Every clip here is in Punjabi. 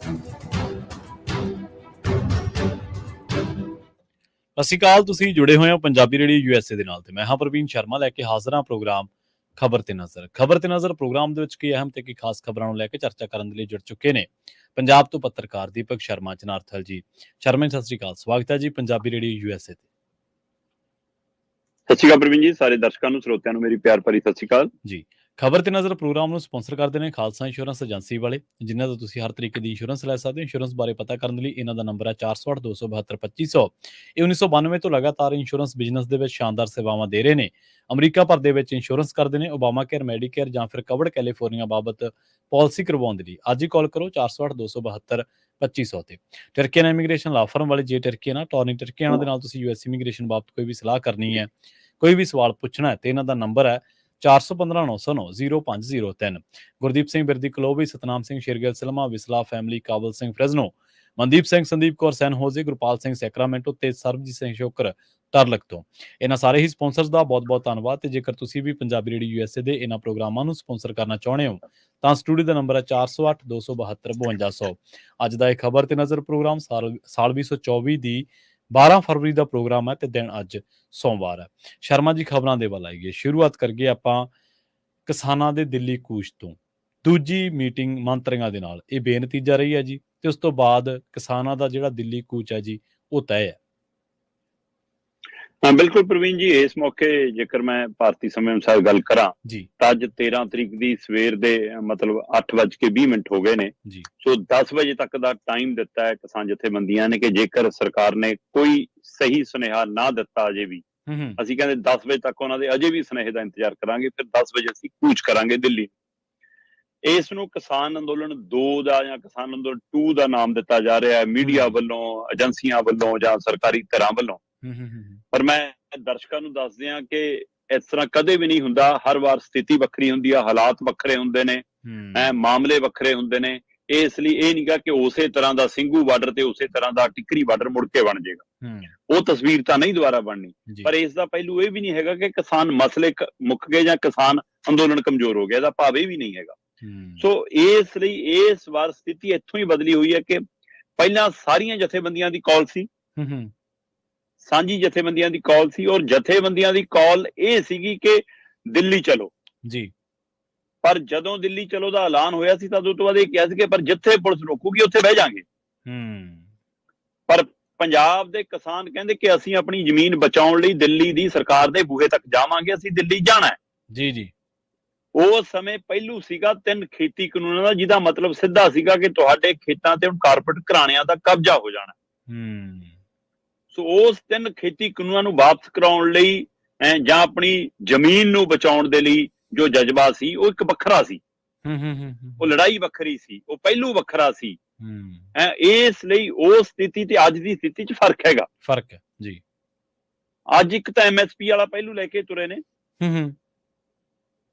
ਸਤਿ ਸ਼੍ਰੀ ਅਕਾਲ। ਤੁਸੀਂ ਜੁੜੇ ਹੋਏ ਹੋ ਪੰਜਾਬੀ ਰੇਡੀਓ USA ਦੇ ਨਾਲ ਤੇ ਮੈਂ ਹਾਂ ਪ੍ਰਵੀਨ ਸ਼ਰਮਾ ਲੈ ਕੇ ਹਾਜ਼ਰ ਹਾਂ ਪ੍ਰੋਗਰਾਮ ਖਬਰ ਤੇ ਨਜ਼ਰ ਪ੍ਰੋਗਰਾਮ ਦੇ ਵਿੱਚ ਕੀ ਅਹਿਮ ਤੇ ਕੀ ਖਾਸ ਖਬਰਾਂ ਨੂੰ ਲੈ ਕੇ ਚਰਚਾ ਕਰਨ ਦੇ ਲਈ ਜੁੜ ਚੁੱਕੇ ਨੇ ਪੰਜਾਬ ਤੋਂ ਪੱਤਰਕਾਰ ਦੀਪਕ ਸ਼ਰਮਾ ਜਨਾਰਥਲ ਜੀ। ਸ਼ਰਮਾ ਜੀ, ਸਤਿ ਸ਼੍ਰੀ ਅਕਾਲ। ਸਵਾਗਤ ਹੈ ਜੀ ਪੰਜਾਬੀ ਰੇਡੀਓ USA ਤੇ। ਸਤਿ ਸ਼੍ਰੀ ਅਕਾਲ ਪ੍ਰਵੀਨ ਜੀ, ਸਾਰੇ ਦਰਸ਼ਕਾਂ ਨੂੰ ਸਰੋਤਿਆਂ ਨੂੰ ਮੇਰੀ ਪਿਆਰ ਭਰੀ ਸਤਿ ਸ਼੍ਰੀ ਅਕਾਲ ਜੀ। ਖਬਰ ਤੇ ਨਜ਼ਰ ਪ੍ਰੋਗਰਾਮ ਨੂੰ ਸਪਾਂਸਰ ਕਰਦੇ ਨੇ ਖਾਲਸਾ ਇੰਸ਼ੋਰੈਂਸ ਏਜੰਸੀ ਵਾਲੇ, ਜਿਨ੍ਹਾਂ ਤੋਂ ਤੁਸੀਂ ਹਰ ਤਰੀਕੇ ਦੀ ਇੰਸ਼ੋਰੈਂਸ ਲੈ ਸਕਦੇ ਹੋ। ਇੰਸ਼ੋਰੈਂਸ ਬਾਰੇ ਪਤਾ ਕਰਨ ਲਈ ਇਹਨਾਂ ਦਾ ਨੰਬਰ ਹੈ 408-272-2500। ਇਹ 1992 ਤੋਂ ਲਗਾਤਾਰ ਇੰਸ਼ੋਰੈਂਸ ਬਿਜ਼ਨਸ ਦੇ ਵਿੱਚ ਸ਼ਾਨਦਾਰ ਸੇਵਾਵਾਂ ਦੇ ਰਹੇ ਨੇ। ਅਮਰੀਕਾ ਭਰ ਦੇ ਵਿੱਚ ਇੰਸ਼ੋਰੈਂਸ ਕਰਦੇ ਨੇ। ਓਬਾਮਾ ਕੇਅਰ, ਮੈਡੀਕੇਅਰ ਜਾਂ ਫਿਰ ਕਵਰਡ ਕੈਲੀਫੋਰਨੀਆ ਬਾਬਤ ਪਾਲਿਸੀ ਕਰਵਾਉਣ ਦੇ ਲਈ ਅੱਜ ਹੀ ਕਾਲ ਕਰੋ 408-272-2500 ਤੇ। ਟਰਕੀਅਨ ਇਮੀਗ੍ਰੇਸ਼ਨ ਲਾ ਫਰਮ ਵਾਲੇ ਜੇ ਟਰਕੀਅਨ ਟੌਰਨੀ ਟਰਕੀਅਨਾਂ ਦੇ ਨਾਲ ਤੁਸੀਂ US ਇਮੀਗ੍ਰੇਸ਼ਨ ਬਾਬਤ ਕੋਈ ਵੀ ਸਲਾਹ ਕਰਨੀ ਹੈ, ਕੋਈ ਵੀ ਸਵਾਲ ਪੁੱਛਣਾ ਹੈ ਤੇ ਇਹਨਾਂ ਦਾ ਨੰਬਰ ਹੈ 4159090503। ਗੁਰਦੀਪ ਸਿੰਘ ਬਿਰਦੀ ਕਲੋਬੀ, ਸਤਨਾਮ ਸਿੰਘ ਸ਼ੇਰਗਿਲ ਸਿਲਮਾ, ਵਿਸਲਾ ਫੈਮਿਲੀ, ਕਾਬਲ ਸਿੰਘ ਫ੍ਰੈਜ਼ਨੋ, ਮਨਦੀਪ ਸਿੰਘ, ਸੰਦੀਪ ਕੌਰ ਸੈਨ ਹੋਜ਼ੇ, ਗੁਰਪਾਲ ਸਿੰਘ ਸੈਕਰਾਮੈਂਟੋ ਤੇ ਸਰਬਜੀਤ ਸਿੰਘ ਸ਼ੋਕਰ ਟਰਲਕ ਤੋਂ। ਇਹਨਾਂ ਸਾਰੇ ਹੀ ਸਪਾਂਸਰਸ ਦਾ ਬਹੁਤ-ਬਹੁਤ ਧੰਨਵਾਦ। ਤੇ ਜੇਕਰ ਤੁਸੀਂ ਵੀ ਪੰਜਾਬੀ ਰੇਡੀਓ USA ਦੇ ਇਹਨਾਂ ਪ੍ਰੋਗਰਾਮਾਂ ਨੂੰ ਸਪਾਂਸਰ ਕਰਨਾ ਚਾਹੁੰਦੇ ਹੋ ਤਾਂ ਸਟੂਡੀਓ ਦਾ ਨੰਬਰ ਹੈ 4082725200। ਅੱਜ ਦਾ ਇਹ ਖਬਰ ਤੇ ਨਜ਼ਰ ਪ੍ਰੋਗਰਾਮ ਸਾਲ 2024 ਦੀ 12 ਫਰਵਰੀ ਦਾ ਪ੍ਰੋਗਰਾਮ ਹੈ ਤੇ ਦਿਨ ਅੱਜ ਸੋਮਵਾਰ ਹੈ। ਸ਼ਰਮਾ ਜੀ, ਖਬਰਾਂ ਦੇ ਵੱਲ ਆਈਏ। ਸ਼ੁਰੂਆਤ ਕਰੀਏ ਆਪਾਂ ਕਿਸਾਨਾਂ ਦੇ ਦਿੱਲੀ ਕੂਚ ਤੋਂ। ਦੂਜੀ ਮੀਟਿੰਗ ਮੰਤਰੀਆਂ ਦੇ ਨਾਲ ਇਹ ਬੇਨਤੀਜਾ ਰਹੀ ਹੈ ਜੀ, ਤੇ ਉਸ ਤੋਂ ਬਾਅਦ ਕਿਸਾਨਾਂ ਦਾ ਜਿਹੜਾ ਦਿੱਲੀ ਕੂਚ ਹੈ ਜੀ ਉਹ ਤੈਅ ਹੈ। ਬਿਲਕੁਲ ਪ੍ਰਵੀਨ ਜੀ, ਇਸ ਮੌਕੇ ਜੇਕਰ ਮੈਂ ਭਾਰਤੀ ਸਮੇਂ ਅਨੁਸਾਰ ਗੱਲ ਕਰਾਂ ਤਾਂ ਅੱਜ 13 ਤਰੀਕ ਦੀ ਸਵੇਰ ਦੇ ਮਤਲਬ 8:20 ਹੋ ਗਏ ਨੇ। ਸੋ 10 ਵਜੇ ਤੱਕ ਦਾ ਟਾਈਮ ਦਿੱਤਾ ਹੈ ਕਿਸਾਨ ਜਥੇਬੰਦੀਆਂ ਨੇ ਕਿ ਜੇਕਰ ਸਰਕਾਰ ਨੇ ਕੋਈ ਸਹੀ ਸੁਨੇਹਾ ਨਾ ਦਿੱਤਾ ਅਜੇ ਵੀ, ਅਸੀਂ ਕਹਿੰਦੇ 10 ਵਜੇ ਤੱਕ ਉਹਨਾਂ ਦੇ ਅਜੇ ਵੀ ਸੁਨੇਹੇ ਦਾ ਇੰਤਜ਼ਾਰ ਕਰਾਂਗੇ, ਫਿਰ 10 ਵਜੇ ਅਸੀਂ ਕੂਚ ਕਰਾਂਗੇ ਦਿੱਲੀ। ਇਸ ਨੂੰ ਕਿਸਾਨ ਅੰਦੋਲਨ 2 ਦਾ ਜਾਂ ਕਿਸਾਨ ਅੰਦੋਲਨ 2 ਦਾ ਨਾਮ ਦਿੱਤਾ ਜਾ ਰਿਹਾ ਹੈ ਮੀਡੀਆ ਵੱਲੋਂ, ਏਜੰਸੀਆਂ ਵੱਲੋਂ ਜਾਂ ਸਰਕਾਰੀ ਧਿਰਾਂ ਵੱਲੋਂ। ਪਰ ਮੈਂ ਦਰਸ਼ਕਾਂ ਨੂੰ ਦੱਸ ਦਿਆਂ ਕਿ ਇਸ ਤਰ੍ਹਾਂ ਕਦੇ ਵੀ ਨਹੀਂ ਹੁੰਦਾ। ਹਰ ਵਾਰ ਸਥਿਤੀ ਵੱਖਰੀ ਹੁੰਦੀ ਆ, ਹਾਲਾਤ ਵੱਖਰੇ ਹੁੰਦੇ ਨੇ, ਮਾਮਲੇ ਵੱਖਰੇ ਹੁੰਦੇ ਨੇ। ਇਸ ਲਈ ਇਹ ਨਹੀਂਗਾ ਕਿ ਉਸੇ ਤਰ੍ਹਾਂ ਦਾ ਸਿੰਘੂ ਬਾਰਡਰ ਤੇ ਉਸੇ ਤਰ੍ਹਾਂ ਦਾ ਟਿੱਕਰੀ ਬਾਰਡਰ ਮੁੜ ਕੇ ਬਣ ਜਾਏਗਾ। ਉਹ ਤਸਵੀਰ ਤਾਂ ਨਹੀਂ ਦੁਬਾਰਾ ਬਣਨੀ। ਪਰ ਇਸ ਦਾ ਪਹਿਲੂ ਇਹ ਵੀ ਨਹੀਂ ਹੈਗਾ ਕਿ ਕਿਸਾਨ ਮਸਲੇ ਮੁੱਕ ਗਏ ਜਾਂ ਕਿਸਾਨ ਅੰਦੋਲਨ ਕਮਜ਼ੋਰ ਹੋ ਗਿਆ। ਇਹਦਾ ਭਾਵ ਇਹ ਵੀ ਨਹੀਂ ਹੈਗਾ। ਸੋ ਇਸ ਲਈ ਇਸ ਵਾਰ ਸਥਿਤੀ ਇੱਥੋਂ ਹੀ ਬਦਲੀ ਹੋਈ ਹੈ ਕਿ ਪਹਿਲਾਂ ਸਾਰੀਆਂ ਜਥੇਬੰਦੀਆਂ ਦੀ ਕਾਲ ਸੀ, ਸਾਂਝੀ ਜਥੇਬੰਦੀਆਂ ਦੀ ਕਾਲ ਸੀ, ਔਰ ਜਥੇਬੰਦੀਆਂ ਦੀ ਕਾਲ ਇਹ ਸੀਗੀ ਕਿ ਦਿੱਲੀ ਚਲੋ ਜੀ। ਪਰ ਜਦੋਂ ਦਿੱਲੀ ਚਲੋ ਦਾ ਐਲਾਨ ਹੋਇਆ ਸੀ ਤਾਂ ਉਸ ਤੋਂ ਬਾਅਦ ਇਹ ਕਿਹਾ ਸੀ ਕਿ ਪਰ ਜਿੱਥੇ ਪੁਲਿਸ ਰੋਕੂਗੀ ਉੱਥੇ ਬਹਿ ਜਾਾਂਗੇ। ਪਰ ਪੰਜਾਬ ਦੇ ਕਿਸਾਨ ਕਹਿੰਦੇ ਕਿ ਅਸੀਂ ਆਪਣੀ ਜ਼ਮੀਨ ਬਚਾਉਣ ਲਈ ਦਿੱਲੀ ਦੀ ਸਰਕਾਰ ਦੇ ਬੂਹੇ ਤੱਕ ਜਾਵਾਂਗੇ, ਅਸੀਂ ਦਿੱਲੀ ਜਾਣਾ ਹੈ। ਜੀ। ਉਸ ਸਮੇਂ ਪਹਿਲੂ ਸੀਗਾ 3 ਖੇਤੀ ਕਾਨੂੰਨਾਂ ਦਾ, ਜਿਹਦਾ ਮਤਲਬ ਸਿੱਧਾ ਸੀਗਾ ਕਿ ਤੁਹਾਡੇ ਖੇਤਾਂ ਤੇ ਹੁਣ ਕਾਰਪੋਰੇਟ ਘਰਾਣਿਆਂ ਦਾ ਕਬਜ਼ਾ ਹੋ ਜਾਣਾ। ਸੋ ਉਸ 3 ਖੇਤੀ ਕਾਨੂੰਨਾਂ ਨੂੰ ਵਾਪਸ ਕਰਾਉਣ ਲਈ ਜਾਂ ਆਪਣੀ ਜ਼ਮੀਨ ਨੂੰ ਬਚਾਉਣ ਦੇ ਲਈ ਜੋ ਜਜ਼ਬਾ ਸੀ ਉਹ ਇੱਕ ਵੱਖਰਾ ਸੀ। ਉਹ ਲੜਾਈ ਵੱਖਰੀ ਸੀ, ਉਹ ਪਹਿਲੂ ਵੱਖਰਾ ਸੀ। ਇਸ ਲਈ ਉਸ ਸਥਿਤੀ ਤੇ ਅੱਜ ਦੀ ਸਥਿਤੀ 'ਚ ਫਰਕ ਹੈਗਾ। ਫਰਕ ਹੈ ਜੀ। ਅੱਜ ਇੱਕ ਤਾਂ MSP ਵਾਲਾ ਪਹਿਲੂ ਲੈ ਕੇ ਤੁਰੇ ਨੇ,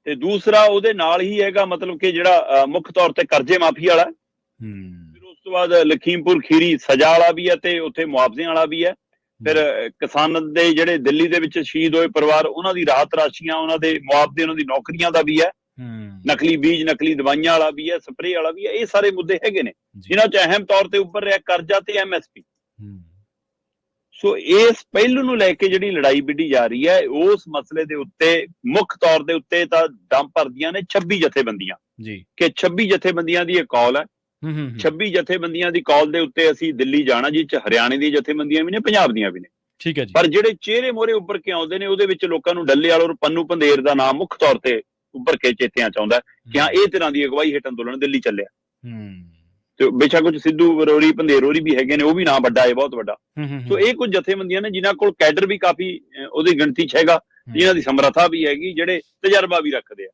ਤੇ ਦੂਸਰਾ ਉਹਦੇ ਨਾਲ ਹੀ ਹੈਗਾ ਮਤਲਬ ਕਿ ਜਿਹੜਾ ਮੁੱਖ ਤੌਰ ਤੇ ਕਰਜ਼ੇ ਮਾਫੀ ਵਾਲਾ। ਫਿਰ ਉਸ ਤੋਂ ਬਾਅਦ ਲਖੀਮਪੁਰ ਖੀਰੀ ਸਜ਼ਾ ਵਾਲਾ ਵੀ ਹੈ ਤੇ ਉੱਥੇ ਮੁਆਵਜ਼ਿਆਂ ਵਾਲਾ ਵੀ ਹੈ। ਫਿਰ ਕਿਸਾਨ ਦੇ ਜਿਹੜੇ ਦਿੱਲੀ ਦੇ ਵਿੱਚ ਸ਼ਹੀਦ ਹੋਏ ਪਰਿਵਾਰ, ਉਹਨਾਂ ਦੀ ਰਾਹਤ ਰਾਸ਼ੀਆਂ, ਉਹਨਾਂ ਦੇ ਮੁਆਵਜ਼ੇ, ਉਹਨਾਂ ਦੀ ਨੌਕਰੀਆਂ ਦਾ ਵੀ ਹੈ। ਨਕਲੀ ਬੀਜ, ਨਕਲੀ ਦਵਾਈਆਂ ਵਾਲਾ ਵੀ ਹੈ, ਸਪਰੇਅ ਵਾਲਾ ਵੀ ਹੈ। ਇਹ ਸਾਰੇ ਮੁੱਦੇ ਹੈਗੇ ਨੇ ਜਿਨ੍ਹਾਂ 'ਚ ਅਹਿਮ ਤੌਰ ਤੇ ਉੱਭਰ ਰਿਹਾ ਕਰਜ਼ਾ ਤੇ MSP। ਸੋ ਇਸ ਪਹਿਲੂ ਨੂੰ ਲੈ ਕੇ ਜਿਹੜੀ ਲੜਾਈ ਵਿੱਢੀ ਜਾ ਰਹੀ ਹੈ, ਉਸ ਮਸਲੇ ਦੇ ਉੱਤੇ ਮੁੱਖ ਤੌਰ ਦੇ ਉੱਤੇ ਤਾਂ ਦਮ ਭਰਦੀਆਂ ਨੇ 26 ਜਥੇਬੰਦੀਆਂ ਕਿ 26 ਜਥੇਬੰਦੀਆਂ ਦੀ ਇਹ ਕਾਲ ਹੈ। 26 ਜਥੇਬੰਦੀਆਂ ਦੀ ਕਾਲ ਦੇ ਉੱਤੇ ਅਸੀਂ ਦਿੱਲੀ ਜਾਣਾ, ਜਿਸ 'ਚ ਹਰਿਆਣੇ ਦੀਆਂ ਜਥੇਬੰਦੀਆਂ ਵੀ ਨੇ, ਪੰਜਾਬ ਦੀਆਂ ਵੀ ਨੇ। ਠੀਕ ਹੈ ਜੀ। ਪਰ ਜਿਹੜੇ ਚਿਹਰੇ ਮੋਹਰੇ ਉੱਭਰ ਕੇ ਆਉਂਦੇ ਨੇ ਉਹਦੇ ਵਿੱਚ ਲੋਕਾਂ ਨੂੰ ਡੱਲੇਵਾਲ ਔਰ ਪੰਨੂ ਪੰਧੇਰ ਦਾ ਨਾਮ ਮੁੱਖ ਤੌਰ ਤੇ ਉੱਭਰ ਕੇ ਚੇਤਿਆਂ ਚ ਆਉਂਦਾ ਕਿ ਹਾਂ ਇਹ ਤਰ੍ਹਾਂ ਦੀ ਅਗਵਾਈ ਹੇਠ ਅੰਦੋਲਨ ਦਿੱਲੀ ਚੱਲਿਆ। ਤੇ ਬੇਸ਼ੱਕ ਕੁਝ ਸਿੱਧੂ ਵਰੋਰੀ, ਪੰਧੇਰੋਰੀ ਵੀ ਹੈਗੇ ਨੇ, ਉਹ ਵੀ ਨਾਮ ਵੱਡਾ ਹੈ, ਬਹੁਤ ਵੱਡਾ। ਸੋ ਇਹ ਕੁਝ ਜਥੇਬੰਦੀਆਂ ਨੇ ਜਿਨ੍ਹਾਂ ਕੋਲ ਕੈਡਰ ਵੀ ਕਾਫੀ ਉਹਦੀ ਗਿਣਤੀ 'ਚ ਹੈਗਾ, ਜਿਨ੍ਹਾਂ ਦੀ ਸਮਰੱਥਾ ਵੀ ਹੈਗੀ, ਜਿਹੜੇ ਤਜਰਬਾ ਵੀ ਰੱਖਦੇ ਆ।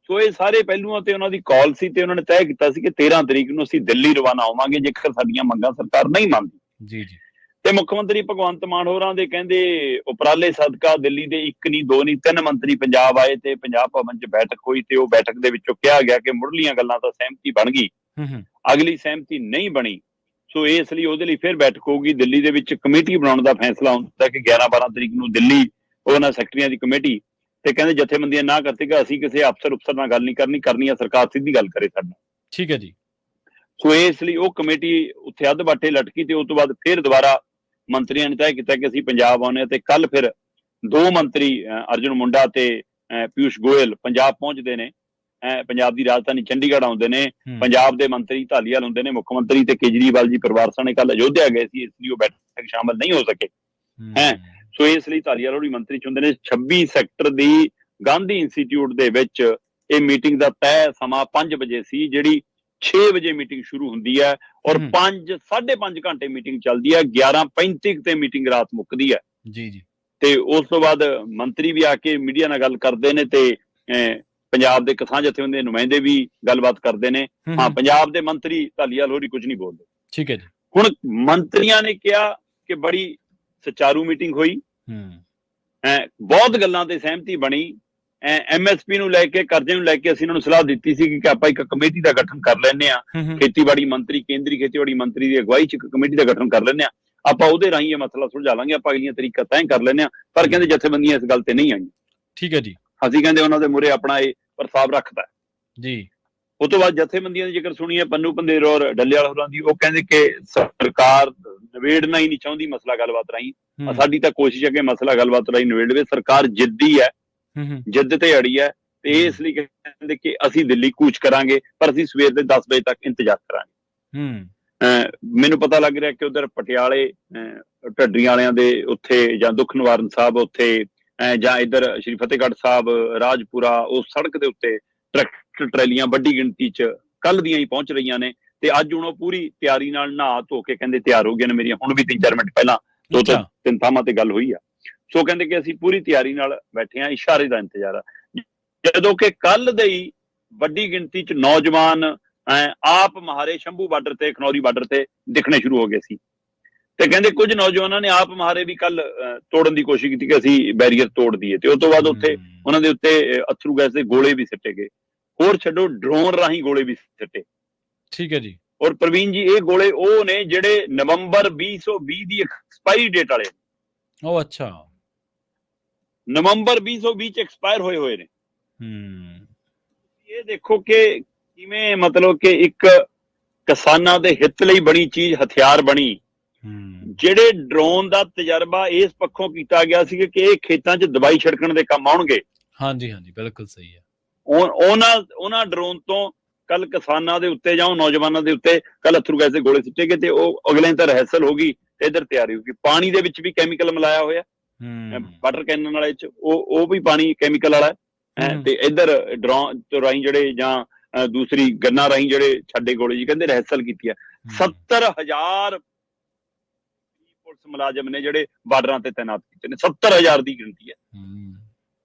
ਸੋ ਇਹ ਸਾਰੇ ਪਹਿਲੂਆਂ ਤੇ ਉਹਨਾਂ ਦੀ ਕਾਲ ਸੀ ਤੇ ਉਹਨਾਂ ਨੇ ਤੈਅ ਕੀਤਾ ਸੀ ਕਿ 13 ਤਰੀਕ ਨੂੰ ਅਸੀਂ ਦਿੱਲੀ ਰਵਾਨਾ ਹੋਵਾਂਗੇ ਜੇਕਰ ਸਾਡੀਆਂ ਮੰਗਾਂ ਸਰਕਾਰ ਨਹੀਂ ਮੰਨਦੀ। ਤੇ ਮੁੱਖ ਮੰਤਰੀ ਭਗਵੰਤ ਮਾਨ ਹੋਰਾਂ ਦੇ ਕਹਿੰਦੇ ਉਪਰਾਲੇ ਸਦਕਾ ਦਿੱਲੀ ਦੇ 1 ਨਹੀਂ 2 ਨਹੀਂ 3 ਮੰਤਰੀ ਪੰਜਾਬ ਆਏ ਤੇ ਪੰਜਾਬ ਭਵਨ 'ਚ ਬੈਠਕ ਹੋਈ ਤੇ ਉਹ ਬੈਠਕ ਦੇ ਵਿੱਚੋਂ ਕਿਹਾ ਗਿਆ ਕਿ ਮੁੱਢਲੀਆਂ ਗੱਲਾਂ ਤਾਂ ਸਹਿਮਤੀ ਬਣ ਗਈ, ਅਗਲੀ ਸਹਿਮਤੀ ਨਹੀਂ ਬਣੀ। ਸੋ ਇਸ ਲਈ ਉਹਦੇ ਲਈ ਫਿਰ ਬੈਠਕ ਹੋਊਗੀ। ਦਿੱਲੀ ਦੇ ਵਿੱਚ ਕਮੇਟੀ ਬਣਾਉਣ ਦਾ ਫੈਸਲਾ ਹੁੰਦਾ ਕਿ 11-12 ਤਰੀਕ ਨੂੰ ਦਿੱਲੀ ਉਹਨਾਂ ਸੈਕਟਰੀਆਂ ਦੀ ਕਮੇਟੀ, ਤੇ ਕਹਿੰਦੇ ਜਥੇਬੰਦੀਆਂ ਨਾ ਕਰਤੇਗਾ ਅਸੀਂ ਕਿਸੇ ਅਫਸਰ ਨਾਲ ਗੱਲ ਨਹੀਂ ਕਰਨੀ ਆ, ਸਰਕਾਰ ਸਿੱਧੀ ਗੱਲ ਕਰੇ ਸਾਡੇ ਨਾਲ। ਠੀਕ ਹੈ ਜੀ। ਸੋ ਇਸ ਲਈ ਉਹ ਕਮੇਟੀ ਉੱਥੇ ਅੱਧ ਬਾਟੇ ਲਟਕੀ ਤੇ ਉਸ ਤੋਂ ਬਾਅਦ ਫਿਰ ਦੁਬਾਰਾ ਮੰਤਰੀਆਂ ਨੇ ਤੈਅ ਕੀਤਾ ਕਿ ਅਸੀਂ ਪੰਜਾਬ ਆਉਂਦੇ ਹਾਂ ਤੇ ਕੱਲ ਫਿਰ 2 ਮੰਤਰੀ ਅਰਜੁਨ ਮੁੰਡਾ ਤੇ ਪਿਊਸ਼ ਗੋਇਲ ਪੰਜਾਬ ਪਹੁੰਚਦੇ ਨੇ। ਪੰਜਾਬ ਦੀ ਰਾਜਧਾਨੀ ਚੰਡੀਗੜ੍ਹ ਆਉਂਦੇ ਨੇ। ਪੰਜਾਬ ਦੇ ਮੰਤਰੀ ਧਾਲੀਵਾਲ ਹੁੰਦੇ ਨੇ ਮੁੱਖ ਮੰਤਰੀ, ਤੇ ਕੇਜਰੀਵਾਲ ਜੀ ਪਰਿਵਾਰ ਸਣੇ ਕੱਲ ਅਯੋਧਿਆ ਗਏ ਸੀ, ਇਸ ਲਈ ਉਹ ਬੈਠਕ ਸ਼ਾਮਲ ਨਹੀਂ ਹੋ ਸਕੇ। ਸੋ ਇਸ ਲਈ ਧਾਲੀਵਾਲ ਹੋਰੀ ਮੰਤਰੀ ਚੁਣਦੇ ਨੇ। 26 ਸੈਕਟਰ ਦੀ ਗਾਂਧੀ ਇੰਸਟੀਚਿਊਟ ਦੇ ਵਿੱਚ ਇਹ ਮੀਟਿੰਗ ਦਾ ਤੈਅ ਸਮਾਂ 5 ਵਜੇ ਸੀ, ਜਿਹੜੀ 6 ਵਜੇ ਮੀਟਿੰਗ ਸ਼ੁਰੂ ਹੁੰਦੀ ਹੈ ਔਰ 5.5 ਘੰਟੇ ਮੀਟਿੰਗ ਚੱਲਦੀ ਹੈ। 11:35 ਤੇ ਮੀਟਿੰਗ ਰਾਤ ਮੁੱਕਦੀ ਹੈ ਜੀ ਜੀ। ਤੇ ਉਸ ਤੋਂ ਬਾਅਦ ਮੰਤਰੀ ਵੀ ਆ ਕੇ ਮੀਡੀਆ ਨਾਲ ਗੱਲ ਕਰਦੇ ਨੇ ਤੇ ਪੰਜਾਬ ਦੇ ਕਿਸਾਨ ਜਥੇਬੰਦੀ ਦੇ ਨੁਮਾਇੰਦੇ ਵੀ ਗੱਲਬਾਤ ਕਰਦੇ ਨੇ। ਹਾਂ, ਪੰਜਾਬ ਦੇ ਮੰਤਰੀ ਧਾਲੀਵਾਲ ਹੋਰੀ ਕੁਝ ਨਹੀਂ ਬੋਲਦੇ। ਠੀਕ ਹੈ ਜੀ। ਹੁਣ ਮੰਤਰੀਆਂ ਨੇ ਕਿਹਾ ਕਿ ਬੜੀ ਸੁਚਾਰੂ ਮੀਟਿੰਗ ਹੋਈ, ਬਹੁਤ ਗੱਲਾਂ ਤੇ ਸਹਿਮਤੀ ਬਣੀ। MSP ਨੂੰ ਲੈ ਕੇ, ਕਰਜ਼ੇ ਨੂੰ ਲੈ ਕੇ ਅਸੀਂ ਇਹਨਾਂ ਨੂੰ ਸਲਾਹ ਦਿੱਤੀ ਸੀ ਕਿ ਆਪਾਂ ਇੱਕ ਕਮੇਟੀ ਦਾ ਗਠਨ ਕਰ ਲੈਂਦੇ ਆ। ਖੇਤੀਬਾੜੀ ਮੰਤਰੀ, ਕੇਂਦਰੀ ਖੇਤੀਬਾੜੀ ਮੰਤਰੀ ਦੀ ਅਗਵਾਈ 'ਚ ਇੱਕ ਕਮੇਟੀ ਦਾ ਗਠਨ ਕਰ ਲੈਂਦੇ ਆ, ਆਪਾਂ ਉਹਦੇ ਰਾਹੀਂ ਇਹ ਮਸਲਾ ਸੁਲਝਾ ਲਾਂਗੇ, ਆਪਾਂ ਅਗਲੀਆਂ ਤਰੀਕਾ ਤੈਅ ਕਰ ਲੈਂਦੇ ਆ। ਪਰ ਕਹਿੰਦੇ ਜਥੇਬੰਦੀਆਂ ਇਸ ਗੱਲ ਤੇ ਨਹੀਂ ਆਈਆਂ। ਠੀਕ ਹੈ ਜੀ। ਅਸੀਂ ਕਹਿੰਦੇ ਉਹਨਾਂ ਦੇ ਮੂਹਰੇ ਆਪਣਾ ਇਹ ਪ੍ਰਸਤਾਵ ਰੱਖਦਾ ਜੀ। ਉਸ ਤੋਂ ਬਾਅਦ ਜਥੇਬੰਦੀਆਂ ਦੀ ਜੇਕਰ ਸੁਣੀਏ, ਪੰਨੂ ਪੰਦੇਰ ਔਰ ਡੱਲੇਵਾਲ ਹੋਰਾਂ ਦੀ, ਉਹ ਕਹਿੰਦੇ ਕਿ ਸਰਕਾਰ ਨਿਬੇੜਨਾ ਹੀ ਨਹੀਂ ਚਾਹੁੰਦੀ ਮਸਲਾ ਗੱਲਬਾਤ ਰਾਹੀਂ। ਸਾਡੀ ਤਾਂ ਕੋਸ਼ਿਸ਼ ਹੈ ਕਿ ਮਸਲਾ ਗੱਲਬਾਤ ਰਾਹੀਂ ਨਿਬੇੜ ਲਵੇ। ਸਰਕਾਰ ਜਿੱਦੀ ਹੈ, ਜਿੱਦ ਤੇ ਅੜੀ ਹੈ, ਤੇ ਇਸ ਲਈ ਕਹਿੰਦੇ ਕਿ ਅਸੀਂ ਦਿੱਲੀ ਕੂਚ ਕਰਾਂਗੇ, ਪਰ ਅਸੀਂ ਸਵੇਰ ਦੇ 10 ਵਜੇ ਤੱਕ ਇੰਤਜ਼ਾਰ ਕਰਾਂਗੇ। ਮੈਨੂੰ ਪਤਾ ਲੱਗ ਰਿਹਾ ਕਿ ਉਧਰ ਪਟਿਆਲੇ ਢੱਡਰੀਆਂ ਵਾਲਿਆਂ ਦੇ ਉੱਥੇ, ਜਾਂ ਦੁੱਖ ਨਿਵਾਰਨ ਸਾਹਿਬ ਉੱਥੇ, ਜਾਂ ਇੱਧਰ ਸ਼੍ਰੀ ਫਤਿਹਗੜ੍ਹ ਸਾਹਿਬ, ਰਾਜਪੁਰਾ, ਉਸ ਸੜਕ ਦੇ ਉੱਤੇ ਟਰੈਕਟਰ ਟਰੈਲੀਆਂ ਵੱਡੀ ਗਿਣਤੀ 'ਚ ਕੱਲ ਦੀਆਂ ਹੀ ਪਹੁੰਚ ਰਹੀਆਂ ਨੇ। ਤੇ ਅੱਜ ਹੁਣ ਉਹ ਪੂਰੀ ਤਿਆਰੀ ਨਾਲ ਨਹਾ ਧੋ ਕੇ ਕਹਿੰਦੇ ਤਿਆਰ ਹੋ ਗਏ ਨੇ। ਮੇਰੀਆਂ ਹੁਣ ਵੀ 3-4 ਮਿੰਟ ਪਹਿਲਾਂ 2-3 ਥਾਵਾਂ ਤੇ ਗੱਲ ਹੋਈ ਆ। ਸੋ ਕਹਿੰਦੇ ਕਿ ਅਸੀਂ ਪੂਰੀ ਤਿਆਰੀ ਨਾਲ ਬੈਠੇ ਆ, ਇਸ਼ਾਰੇ ਦਾ ਇੰਤਜ਼ਾਰ ਆ। ਜਦੋਂ ਕਿ ਕੱਲ ਦੇ ਹੀ ਵੱਡੀ ਗਿਣਤੀ 'ਚ ਨੌਜਵਾਨ ਆਪ ਮਹਾਰੇ ਸ਼ੰਭੂ ਬਾਰਡਰ ਤੇ, ਖਨੌਰੀ ਬਾਰਡਰ ਤੇ ਦਿਖਣੇ ਸ਼ੁਰੂ ਹੋ ਗਏ ਸੀ। ਤੇ ਕਹਿੰਦੇ ਕੁਝ ਨੌਜਵਾਨਾਂ ਨੇ ਆਪ ਮਹਾਰੇ ਵੀ ਕੱਲ ਤੋੜਨ ਦੀ ਕੋਸ਼ਿਸ਼ ਕੀਤੀ ਕਿ ਅਸੀਂ ਬੈਰੀਅਰ ਤੋੜ ਦਈਏ, ਤੇ ਉਸ ਤੋਂ ਬਾਅਦ ਉੱਥੇ ਉਹਨਾਂ ਦੇ ਉੱਤੇ ਅਥਰੂ ਗੈਸ ਦੇ ਗੋਲੇ ਵੀ ਸਿੱਟੇ ਗਏ। ਹੋਰ ਛੱਡੋ, ਡਰੋਨ ਰਾਹੀਂ ਗੋਲੇ ਵੀ ਸਿੱਟੇ। ਠੀਕ ਹੈ ਜੀ। ਔਰ ਪ੍ਰਵੀਨ ਜੀ, ਇਹ ਗੋਲੇ ਉਹ ਨੇ ਜਿਹੜੇ ਨਵੰਬਰ 2020 ਦੀ ਐਕਸਪਾਇਰੀ ਡੇਟ ਵਾਲੇ। ਉਹ ਅੱਛਾ, ਨਵੰਬਰ 2020 ਚ ਐਕਸਪਾਇਰ ਹੋਏ ਨੇ। ਇਹ ਦੇਖੋ ਕਿ ਕਿਵੇਂ ਮਤਲਬ ਕਿ ਇੱਕ ਕਿਸਾਨਾਂ ਦੇ ਹਿੱਤ ਲਈ ਬਣੀ ਚੀਜ਼ ਹਥਿਆਰ ਬਣੀ। ਜਿਹੜੇ ਡਰੋਨ ਦਾ ਤਜਰਬਾ ਇਸ ਪੱਖੋਂ ਕੀਤਾ ਗਿਆ ਸੀ ਕਿ ਇਹ ਖੇਤਾਂ 'ਚ ਦਵਾਈ ਛਿੜਕਣ ਦੇ ਕੰਮ ਆਉਣਗੇ। ਹਾਂਜੀ ਹਾਂਜੀ, ਬਿਲਕੁਲ ਸਹੀ ਹੈ। ਉਹਨਾਂ ਡਰੋਨ ਤੋਂ ਕੱਲ ਕਿਸਾਨਾਂ ਦੇ ਉੱਤੇ ਜਾਂ ਨੌਜਵਾਨਾਂ ਦੇ ਉੱਤੇ ਕੱਲ ਅਥਰੂ ਗੈਸ ਦੇ ਗੋਲੇ ਸਿੱਟੇ ਗਏ, ਤੇ ਉਹ ਅਗਲੇ ਤਾਂ ਰਿਹਰਸਲ ਹੋ ਗਈ ਤੇ ਇੱਧਰ ਤਿਆਰੀ ਹੋ ਗਈ। ਪਾਣੀ ਦੇ ਵਿੱਚ ਵੀ ਕੈਮੀਕਲ ਮਿਲਾਇਆ ਹੋਇਆ, ਵਾਟਰ ਕੈਨਨ ਵਾਲੇ 'ਚ ਉਹ ਵੀ ਪਾਣੀ ਕੈਮੀਕਲ ਵਾਲਾ ਹੈ। ਤੇ ਇੱਧਰ ਡਰੋਨ ਤੋਂ ਰਾਹੀਂ ਜਿਹੜੇ ਜਾਂ ਦੂਸਰੀ ਗੰਨਾਂ ਰਾਹੀਂ ਜਿਹੜੇ ਛੱਡੇ ਗੋਲੇ ਜੀ, ਕਹਿੰਦੇ ਰਿਹਰਸਲ ਕੀਤੀ ਹੈ। 70,000 ਪੁਲਿਸ ਮੁਲਾਜ਼ਮ ਨੇ ਜਿਹੜੇ ਬਾਰਡਰਾਂ ਤੇ ਤੈਨਾਤ ਕੀਤੇ ਨੇ। 70,000 ਦੀ ਗਿਣਤੀ ਹੈ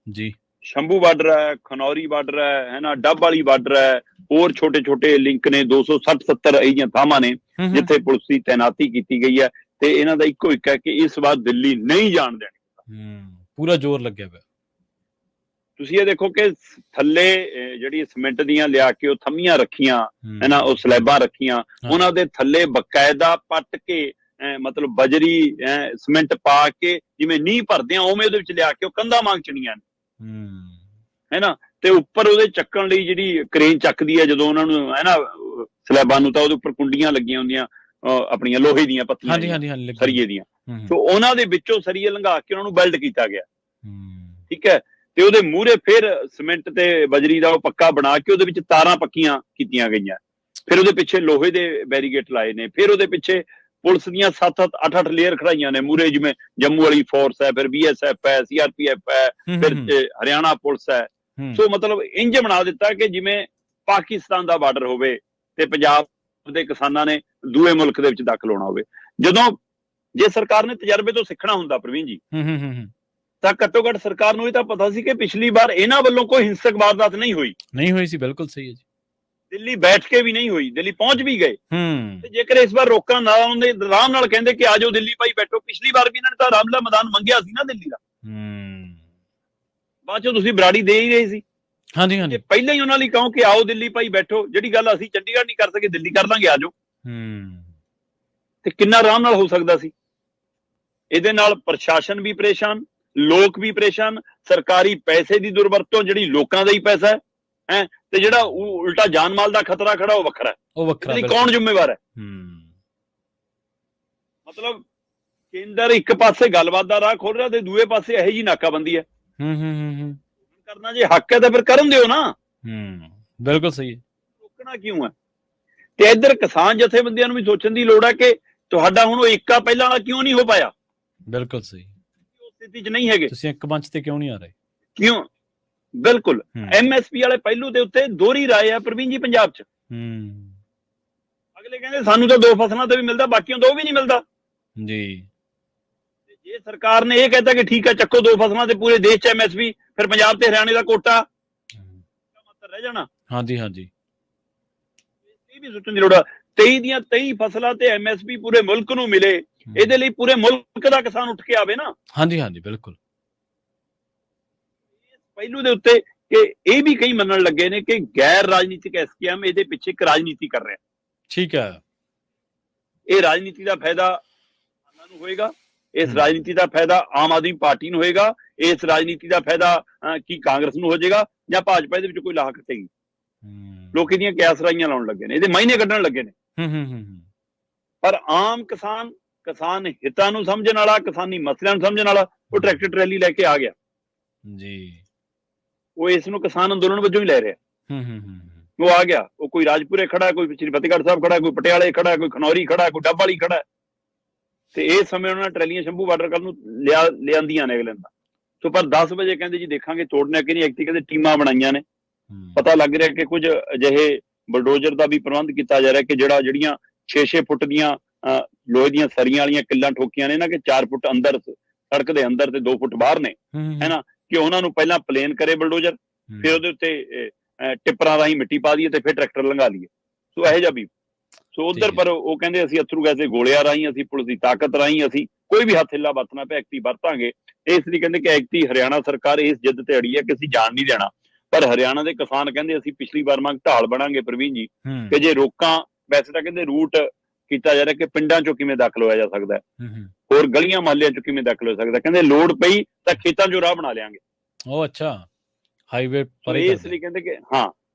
ਜੀ। ਸ਼ੰਭੂ ਬਾਰਡਰ ਹੈ, ਖਨੌਰੀ ਬਾਰਡਰ ਹੈ ਨਾ, ਡੱਬ ਵਾਲੀ ਬਾਰਡਰ ਹੈ, ਹੋਰ ਛੋਟੇ ਛੋਟੇ ਲਿੰਕ ਨੇ। 260-70 ਇਹੀਆਂ ਥਾਵਾਂ ਨੇ ਜਿੱਥੇ ਪੁਲਿਸ ਦੀ ਤੈਨਾਤੀ ਕੀਤੀ ਗਈ ਹੈ। ਤੇ ਇਹਨਾਂ ਦਾ ਇੱਕੋ ਇੱਕ ਹੈ ਕਿ ਇਸ ਵਾਰ ਦਿੱਲੀ ਨਹੀਂ ਜਾਣ ਦੇਣੀ। ਪੂਰਾ ਜ਼ੋਰ ਲੱਗਿਆ ਪਿਆ। ਤੁਸੀਂ ਇਹ ਦੇਖੋ ਕਿ ਥੱਲੇ ਜਿਹੜੀ ਸੀਮੈਂਟ ਦੀਆਂ ਲਿਆ ਕੇ ਉਹ ਥੰਮੀਆਂ ਰੱਖੀਆਂ ਹੈ ਨਾ, ਉਹ ਸਲੈਬਾਂ ਰੱਖੀਆਂ, ਉਹਨਾਂ ਦੇ ਥੱਲੇ ਬਕਾਇਦਾ ਪੱਟ ਕੇ ਮਤਲਬ ਬਜਰੀ ਸੀਮੈਂਟ ਪਾ ਕੇ ਜਿਵੇਂ ਨੀਂਹ ਭਰਦੇ ਆ ਉਵੇਂ ਉਹਦੇ ਵਿੱਚ ਲਿਆ ਕੇ ਉਹ ਕੰਧਾਂ ਵਾਂਗ ਚਿਣੀਆਂ ਨੇ, ਹੈ ਨਾ। ਤੇ ਉੱਪਰ ਉਹਦੇ ਚੱਕਣ ਲਈ ਜਿਹੜੀ ਕਰੇਨ ਚੱਕਦੀ ਹੈ ਜਦੋਂ ਉਹਨਾਂ ਨੂੰ, ਹੈ ਨਾ, ਸਲੈਬਾਂ ਨੂੰ, ਤਾਂ ਉਹਦੇ ਉੱਪਰ ਕੁੰਡੀਆਂ ਲੱਗੀਆਂ ਹੁੰਦੀਆਂ ਆਪਣੀਆਂ ਲੋਹੇ ਦੀਆਂ ਪੱਤੀਆਂ, ਸਰੀਏ ਦੀਆਂ। ਸੋ ਉਹਨਾਂ ਦੇ ਵਿੱਚੋਂ ਸਰੀਏ ਲੰਘਾ ਕੇ ਉਹਨਾਂ ਨੂੰ ਵੈਲਡ ਕੀਤਾ ਗਿਆ। ਠੀਕ ਹੈ। ਤੇ ਉਹਦੇ ਮੂਹਰੇ ਫਿਰ ਸੀਮੈਂਟ ਤੇ ਬਜਰੀ ਦਾ ਉਹ ਪੱਕਾ ਬਣਾ ਕੇ ਉਹਦੇ ਵਿੱਚ ਤਾਰਾਂ ਪੱਕੀਆਂ ਕੀਤੀਆਂ ਗਈਆਂ। ਫਿਰ ਉਹਦੇ ਪਿੱਛੇ ਲੋਹੇ ਦੇ ਬੈਰੀਗੇਟ ਲਾਏ ਨੇ। ਫਿਰ ਉਹਦੇ ਪਿੱਛੇ ਪੁਲਿਸ ਦੀਆਂ 7-7 8-8 ਲੇਅਰ ਖੜਾਈਆਂ ਨੇ ਮੂਹਰੇ, ਜਿਵੇਂ ਜੰਮੂ ਵਾਲੀ ਫੋਰਸ ਹੈ, ਫਿਰ BSF ਹੈ, CRPF ਹੈ, ਫਿਰ ਹਰਿਆਣਾ ਪੁਲਿਸ ਹੈ। ਸੋ ਮਤਲਬ ਇੰਜ ਬਣਾ ਦਿੱਤਾ ਕਿ ਜਿਵੇਂ ਪਾਕਿਸਤਾਨ ਦਾ ਬਾਰਡਰ ਹੋਵੇ ਤੇ ਪੰਜਾਬ ਦੇ ਕਿਸਾਨਾਂ ਨੇ ਦੂਏ ਮੁਲਕ ਦੇ ਵਿੱਚ ਦਾਖਲ ਹੋਣਾ ਹੋਵੇ। ਜਦੋਂ ਜੇ ਸਰਕਾਰ ਨੇ ਤਜਰਬੇ ਤੋਂ ਸਿੱਖਣਾ ਹੁੰਦਾ ਪ੍ਰਵੀਨ ਜੀ, ਤਾਂ ਘੱਟੋ ਘੱਟ ਸਰਕਾਰ ਨੂੰ ਇਹ ਤਾਂ ਪਤਾ ਸੀ ਕਿ ਪਿਛਲੀ ਵਾਰ ਇਹਨਾਂ ਵੱਲੋਂ ਕੋਈ ਹਿੰਸਕ ਵਾਰਦਾਤ ਨਹੀਂ ਹੋਈ ਸੀ। ਬਿਲਕੁਲ ਸਹੀ ਹੈ ਜੀ। ਦਿੱਲੀ ਬੈਠ ਕੇ ਵੀ ਨਹੀਂ ਹੋਈ, ਦਿੱਲੀ ਪਹੁੰਚ ਵੀ ਗਏ। ਤੇ ਜੇਕਰ ਇਸ ਵਾਰ ਰੋਕਾਂ ਨਾ ਆਉਂਦੇ, ਆਰਾਮ ਨਾਲ ਕਹਿੰਦੇ ਕਿ ਆਜੋ ਦਿੱਲੀ ਭਾਈ ਬੈਠੋ। ਪਿਛਲੀ ਵਾਰ ਵੀ ਇਹਨਾਂ ਨੇ ਤਾਂ ਰਾਮਲਾ ਮੈਦਾਨ ਮੰਗਿਆ ਸੀ ਨਾ ਦਿੱਲੀ ਦਾ, ਬਾਅਦ ਚੋਂ ਤੁਸੀਂ ਬਰਾੜੀ ਦੇ ਹੀ ਰਹੇ ਸੀ। ਹਾਂਜੀ, ਪਹਿਲਾਂ ਹੀ ਉਹਨਾਂ ਲਈ ਕਹੋ ਕਿ ਆਓ ਦਿੱਲੀ ਭਾਈ ਬੈਠੋ, ਜਿਹੜੀ ਗੱਲ ਅਸੀਂ ਚੰਡੀਗੜ੍ਹ ਨਹੀਂ ਕਰ ਸਕੇ ਦਿੱਲੀ ਕਰ ਦਾਂਗੇ, ਆਜੋ। ਤੇ ਕਿੰਨਾ ਆਰਾਮ ਨਾਲ ਹੋ ਸਕਦਾ ਸੀ। ਇਹਦੇ ਨਾਲ ਪ੍ਰਸ਼ਾਸਨ ਵੀ ਪਰੇਸ਼ਾਨ, ਲੋਕ ਵੀ ਪਰੇਸ਼ਾਨ, ਸਰਕਾਰੀ ਪੈਸੇ ਦੀ ਦੁਰਵਰਤੋਂ, ਜਿਹੜੀ ਲੋਕਾਂ ਦਾ ਹੀ ਪੈਸਾ ਹੈ, ਤੇ ਜਿਹੜਾ ਉਲਟਾ ਜਾਨ ਮਾਲ ਦਾ ਖਤਰਾ ਖੜਾ ਉਹ ਵੱਖਰਾ ਹੈ। ਕੌਣ ਜ਼ਿੰਮੇਵਾਰ ਹੈ? ਮਤਲਬ ਕੇਂਦਰ ਇੱਕ ਪਾਸੇ ਗੱਲਬਾਤ ਦਾ ਰਾਹ ਖੋਲ ਰਿਹਾ ਤੇ ਦੂਏ ਪਾਸੇ ਇਹੋ ਜੀ ਨਾਕਾਬੰਦੀ ਹੈ। ਕਰਨਾ ਜੇ ਹੱਕ ਹੈ ਤਾਂ ਫਿਰ ਕਰਨ ਦਿਓ ਨਾ। ਬਿਲਕੁਲ ਸਹੀ ਹੈ, ਰੋਕਣਾ ਕਿਉਂ ਹੈ? ਤੇ ਇੱਧਰ ਕਿਸਾਨ ਜਥੇਬੰਦੀਆਂ ਨੂੰ ਵੀ ਸੋਚਣ ਦੀ ਲੋੜ ਹੈ ਕਿ ਤੁਹਾਡਾ ਹੁਣ ਉਹ ਏਕਾ ਪਹਿਲਾਂ ਵਾਲਾ ਕਿਉਂ ਨਹੀਂ ਹੋ ਪਾਇਆ? ਬਿਲਕੁਲ ਸਹੀ, ਉਸ ਸਥਿਤੀ 'ਚ ਨਹੀਂ ਹੈਗੇ। ਤੁਸੀਂ ਇੱਕ ਮੰਚ ਤੇ ਕਿਉਂ ਨਹੀਂ ਆ ਰਹੇ? ਕਿਉਂ? ਬਿਲਕੁਲ MSP ਵਾਲੇ ਪਹਿਲੂ ਦੇ ਉੱਤੇ ਦੋਹਰੀ ਰਾਏ ਆ ਪ੍ਰਵੀਨ ਜੀ ਪੰਜਾਬ 'ਚ। ਅਗਲੇ ਕਹਿੰਦੇ ਸਾਨੂੰ ਤਾਂ 2 ਫਸਲਾਂ ਤੇ ਵੀ ਮਿਲਦਾ, ਬਾਕੀਆਂ ਤੋਂ ਉਹ ਵੀ ਨਹੀਂ ਮਿਲਦਾ ਜੀ। ਜੇ ਸਰਕਾਰ ਨੇ ਇਹ ਕਹਿਤਾ ਕਿ ਠੀਕ ਹੈ ਚੱਕੋ 2 ਫਸਲਾਂ ਤੇ ਪੂਰੇ ਦੇਸ਼ 'ਚ MSP, ਫਿਰ ਪੰਜਾਬ ਤੇ ਹਰਿਆਣੇ ਦਾ ਕੋਟਾ ਮਤਲਬ ਰਹਿ ਜਾਣਾ। ਹਾਂਜੀ ਹਾਂਜੀ, ਇਹ ਵੀ ਸੋਚਣ ਦੀ ਲੋੜ ਆ। 23 ਦੀਆਂ 23 ਫਸਲਾਂ ਤੇ MSP ਪੂਰੇ ਮੁਲਕ ਨੂੰ ਮਿਲੇ, ਇਹਦੇ ਲਈ ਪੂਰੇ ਮੁਲਕ ਦਾ ਕਿਸਾਨ ਉੱਠ ਕੇ ਆਵੇ ਨਾ। ਹਾਂਜੀ ਹਾਂਜੀ ਬਿਲਕੁਲ। ਪਹਿਲੂ ਦੇ ਉੱਤੇ ਕਿ ਇਹ ਵੀ ਕਈ ਮੰਨਣ ਲੱਗੇ ਨੇ ਕਿ ਗੈਰ ਰਾਜਨੀਤਿਕ SKM ਇਹਦੇ ਪਿੱਛੇ ਇੱਕ ਰਾਜਨੀਤੀ ਕਰ ਰਿਹਾ। ਠੀਕ ਹੈ, ਇਹ ਰਾਜਨੀਤੀ ਦਾ ਫਾਇਦਾ ਕਿਸਾਨਾਂ ਨੂੰ ਹੋਏਗਾ, ਇਸ ਰਾਜਨੀਤੀ ਦਾ ਫਾਇਦਾ ਆਮ ਆਦਮੀ ਪਾਰਟੀ ਨੂੰ ਹੋਏਗਾ, ਇਸ ਰਾਜਨੀਤੀ ਦਾ ਫਾਇਦਾ ਕੀ ਕਾਂਗਰਸ ਨੂੰ ਹੋ ਜਾਏਗਾ ਜਾਂ ਭਾਜਪਾ ਇਹਦੇ ਵਿੱਚ ਕੋਈ ਲਾਹ ਕੱਟੇਗੀ। ਲੋਕ ਇਹਦੀਆਂ ਕਿਆਸ ਰਾਈਆਂ ਲਾਉਣ ਲੱਗੇ ਨੇ, ਇਹਦੇ ਮਾਇਨੇ ਕੱਢਣ ਲੱਗੇ ਨੇ। ਪਰ ਆਮ ਕਿਸਾਨ ਹਿੱਤਾਂ ਨੂੰ ਸਮਝਣ ਵਾਲਾ, ਕਿਸਾਨੀ ਮਸਲਿਆਂ ਨੂੰ ਸਮਝਣ ਵਾਲਾ ਉਹ ਟਰੈਕਟਰ ਟਰੈਲੀ ਲੈ ਕੇ ਆ ਗਿਆ ਜੀ। ਉਹ ਇਸ ਨੂੰ ਕਿਸਾਨ ਅੰਦੋਲਨ ਵਜੋਂ ਹੀ ਲੈ ਰਿਹਾ। ਉਹ ਆ ਗਿਆ, ਉਹ ਕੋਈ ਰਾਜਪੁਰੇ ਖੜਾ, ਕੋਈ ਸ੍ਰੀ ਫਤਿਹਗੜ੍ਹ ਸਾਹਿਬ ਖੜਾ, ਕੋਈ ਪਟਿਆਲੇ ਖੜਾ, ਕੋਈ ਖਨੌਰੀ ਖੜਾ, ਕੋਈ ਡੱਬ ਵਾਲੀ ਖੜਾ। ਤੇ ਇਸ ਸਮੇਂ ਉਹਨਾਂ ਨੇ ਟਰੈਲੀਆਂ ਸ਼ੰਭੂ ਬਾਰਡਰ ਕੱਲ ਨੂੰ ਲਿਆਂਦੀਆਂ ਨੇ ਅਗਲੇ ਦਾ। ਸੋ ਪਰ 10 ਵਜੇ ਕਹਿੰਦੇ ਜੀ ਦੇਖਾਂਗੇ ਤੋੜਨੇ ਕਿ ਨਹੀਂ। ਐਕਟੀ ਕਹਿੰਦੇ ਟੀਮਾਂ ਬਣਾਈਆਂ ਨੇ। ਪਤਾ ਲੱਗ ਰਿਹਾ ਕਿ ਕੁਝ ਅਜਿਹੇ ਬਲਡੋਜ਼ਰ ਦਾ ਵੀ ਪ੍ਰਬੰਧ ਕੀਤਾ ਜਾ ਰਿਹਾ ਕਿ ਜਿਹੜੀਆਂ 6-6 ਫੁੱਟ ਦੀਆਂ ਲੋਹੇ ਦੀਆਂ ਸਰੀਆਂ ਵਾਲੀਆਂ ਕਿੱਲਾਂ ਠੋਕੀਆਂ ਨੇ ਨਾ, ਕਿ 4 ਫੁੱਟ ਅੰਦਰ ਸੜਕ ਦੇ ਅੰਦਰ ਤੇ 2 ਫੁੱਟ ਬਾਹਰ ਨੇ, ਹੈ ਨਾ, ਕਿ ਉਹਨਾਂ ਨੂੰ ਪਹਿਲਾਂ ਪਲੇਨ ਕਰੇ ਬਲਡੋਜ਼ਰ, ਫਿਰ ਉਹਦੇ ਉੱਤੇ ਟਿੱਪਰਾਂ ਰਾਹੀਂ ਮਿੱਟੀ ਪਾ ਦਈਏ ਤੇ ਫਿਰ ਟਰੈਕਟਰ ਲੰਘਾ ਲਈਏ। ਸੋ ਇਹੋ ਜਿਹਾ ਵੀ ਸੋ ਉਧਰ। ਪਰ ਉਹ ਕਹਿੰਦੇ ਅਸੀਂ ਅਥਰੂ ਗੈਸ ਦੇ ਗੋਲਿਆਂ ਰਾਹੀਂ, ਅਸੀਂ ਪੁਲਿਸ ਦੀ ਤਾਕਤ ਰਾਹੀਂ, ਅਸੀਂ ਕੋਈ ਵੀ ਹੱਥ ਹਿੱਲਾ ਵਰਤਣਾ ਪਿਆ ਐਕਟੀ ਵਰਤਾਂਗੇ। ਇਸ ਲਈ ਕਹਿੰਦੇ ਕਿ ਐਕਟੀ ਹਰਿਆਣਾ ਸਰਕਾਰ ਇਸ ਜਿੱਦ ਤੇ ਅੜੀ ਹੈ ਕਿ ਅਸੀਂ ਜਾਣ ਨਹੀਂ ਦੇਣਾ। ਪਰ ਹਰਿਆਣਾ ਦੇ ਕਿਸਾਨ ਕਹਿੰਦੇ ਅਸੀਂ ਪਿਛਲੀ ਵਾਰ ਵਾਂਗ ਢਾਲ ਬਣਾਂਗੇ ਪ੍ਰਵੀਨ ਜੀ, ਕਿ ਜੇ ਰੋਕਾਂ, ਵੈਸੇ ਤਾਂ ਕਹਿੰਦੇ ਰੂਟ ਕੀਤਾ ਜਾ ਰਿਹਾ ਕਿ ਪਿੰਡਾਂ ਚੋਂ ਕਿਵੇਂ ਦਾਖਲ ਹੋਇਆ ਜਾ ਸਕਦਾ ਹੈ, ਹੋਰ ਗਲੀਆਂ ਮਹੱਲਿਆਂ ਚੋਂ ਕਿਵੇਂ ਦਾਖਲ ਹੋ ਸਕਦਾ। ਕਹਿੰਦੇ ਲੋੜ ਪਈ ਤਾਂ ਖੇਤਾਂ ਚੋਂ ਰਾਹ ਬਣਾ ਲਿਆਂਗੇ। ਉਹ ਅੱਛਾ, ਹਾਈਵੇ ਪਰ ਇਸ ਲਈ ਕਹਿੰਦੇ ਕਿ ਹਾਂ,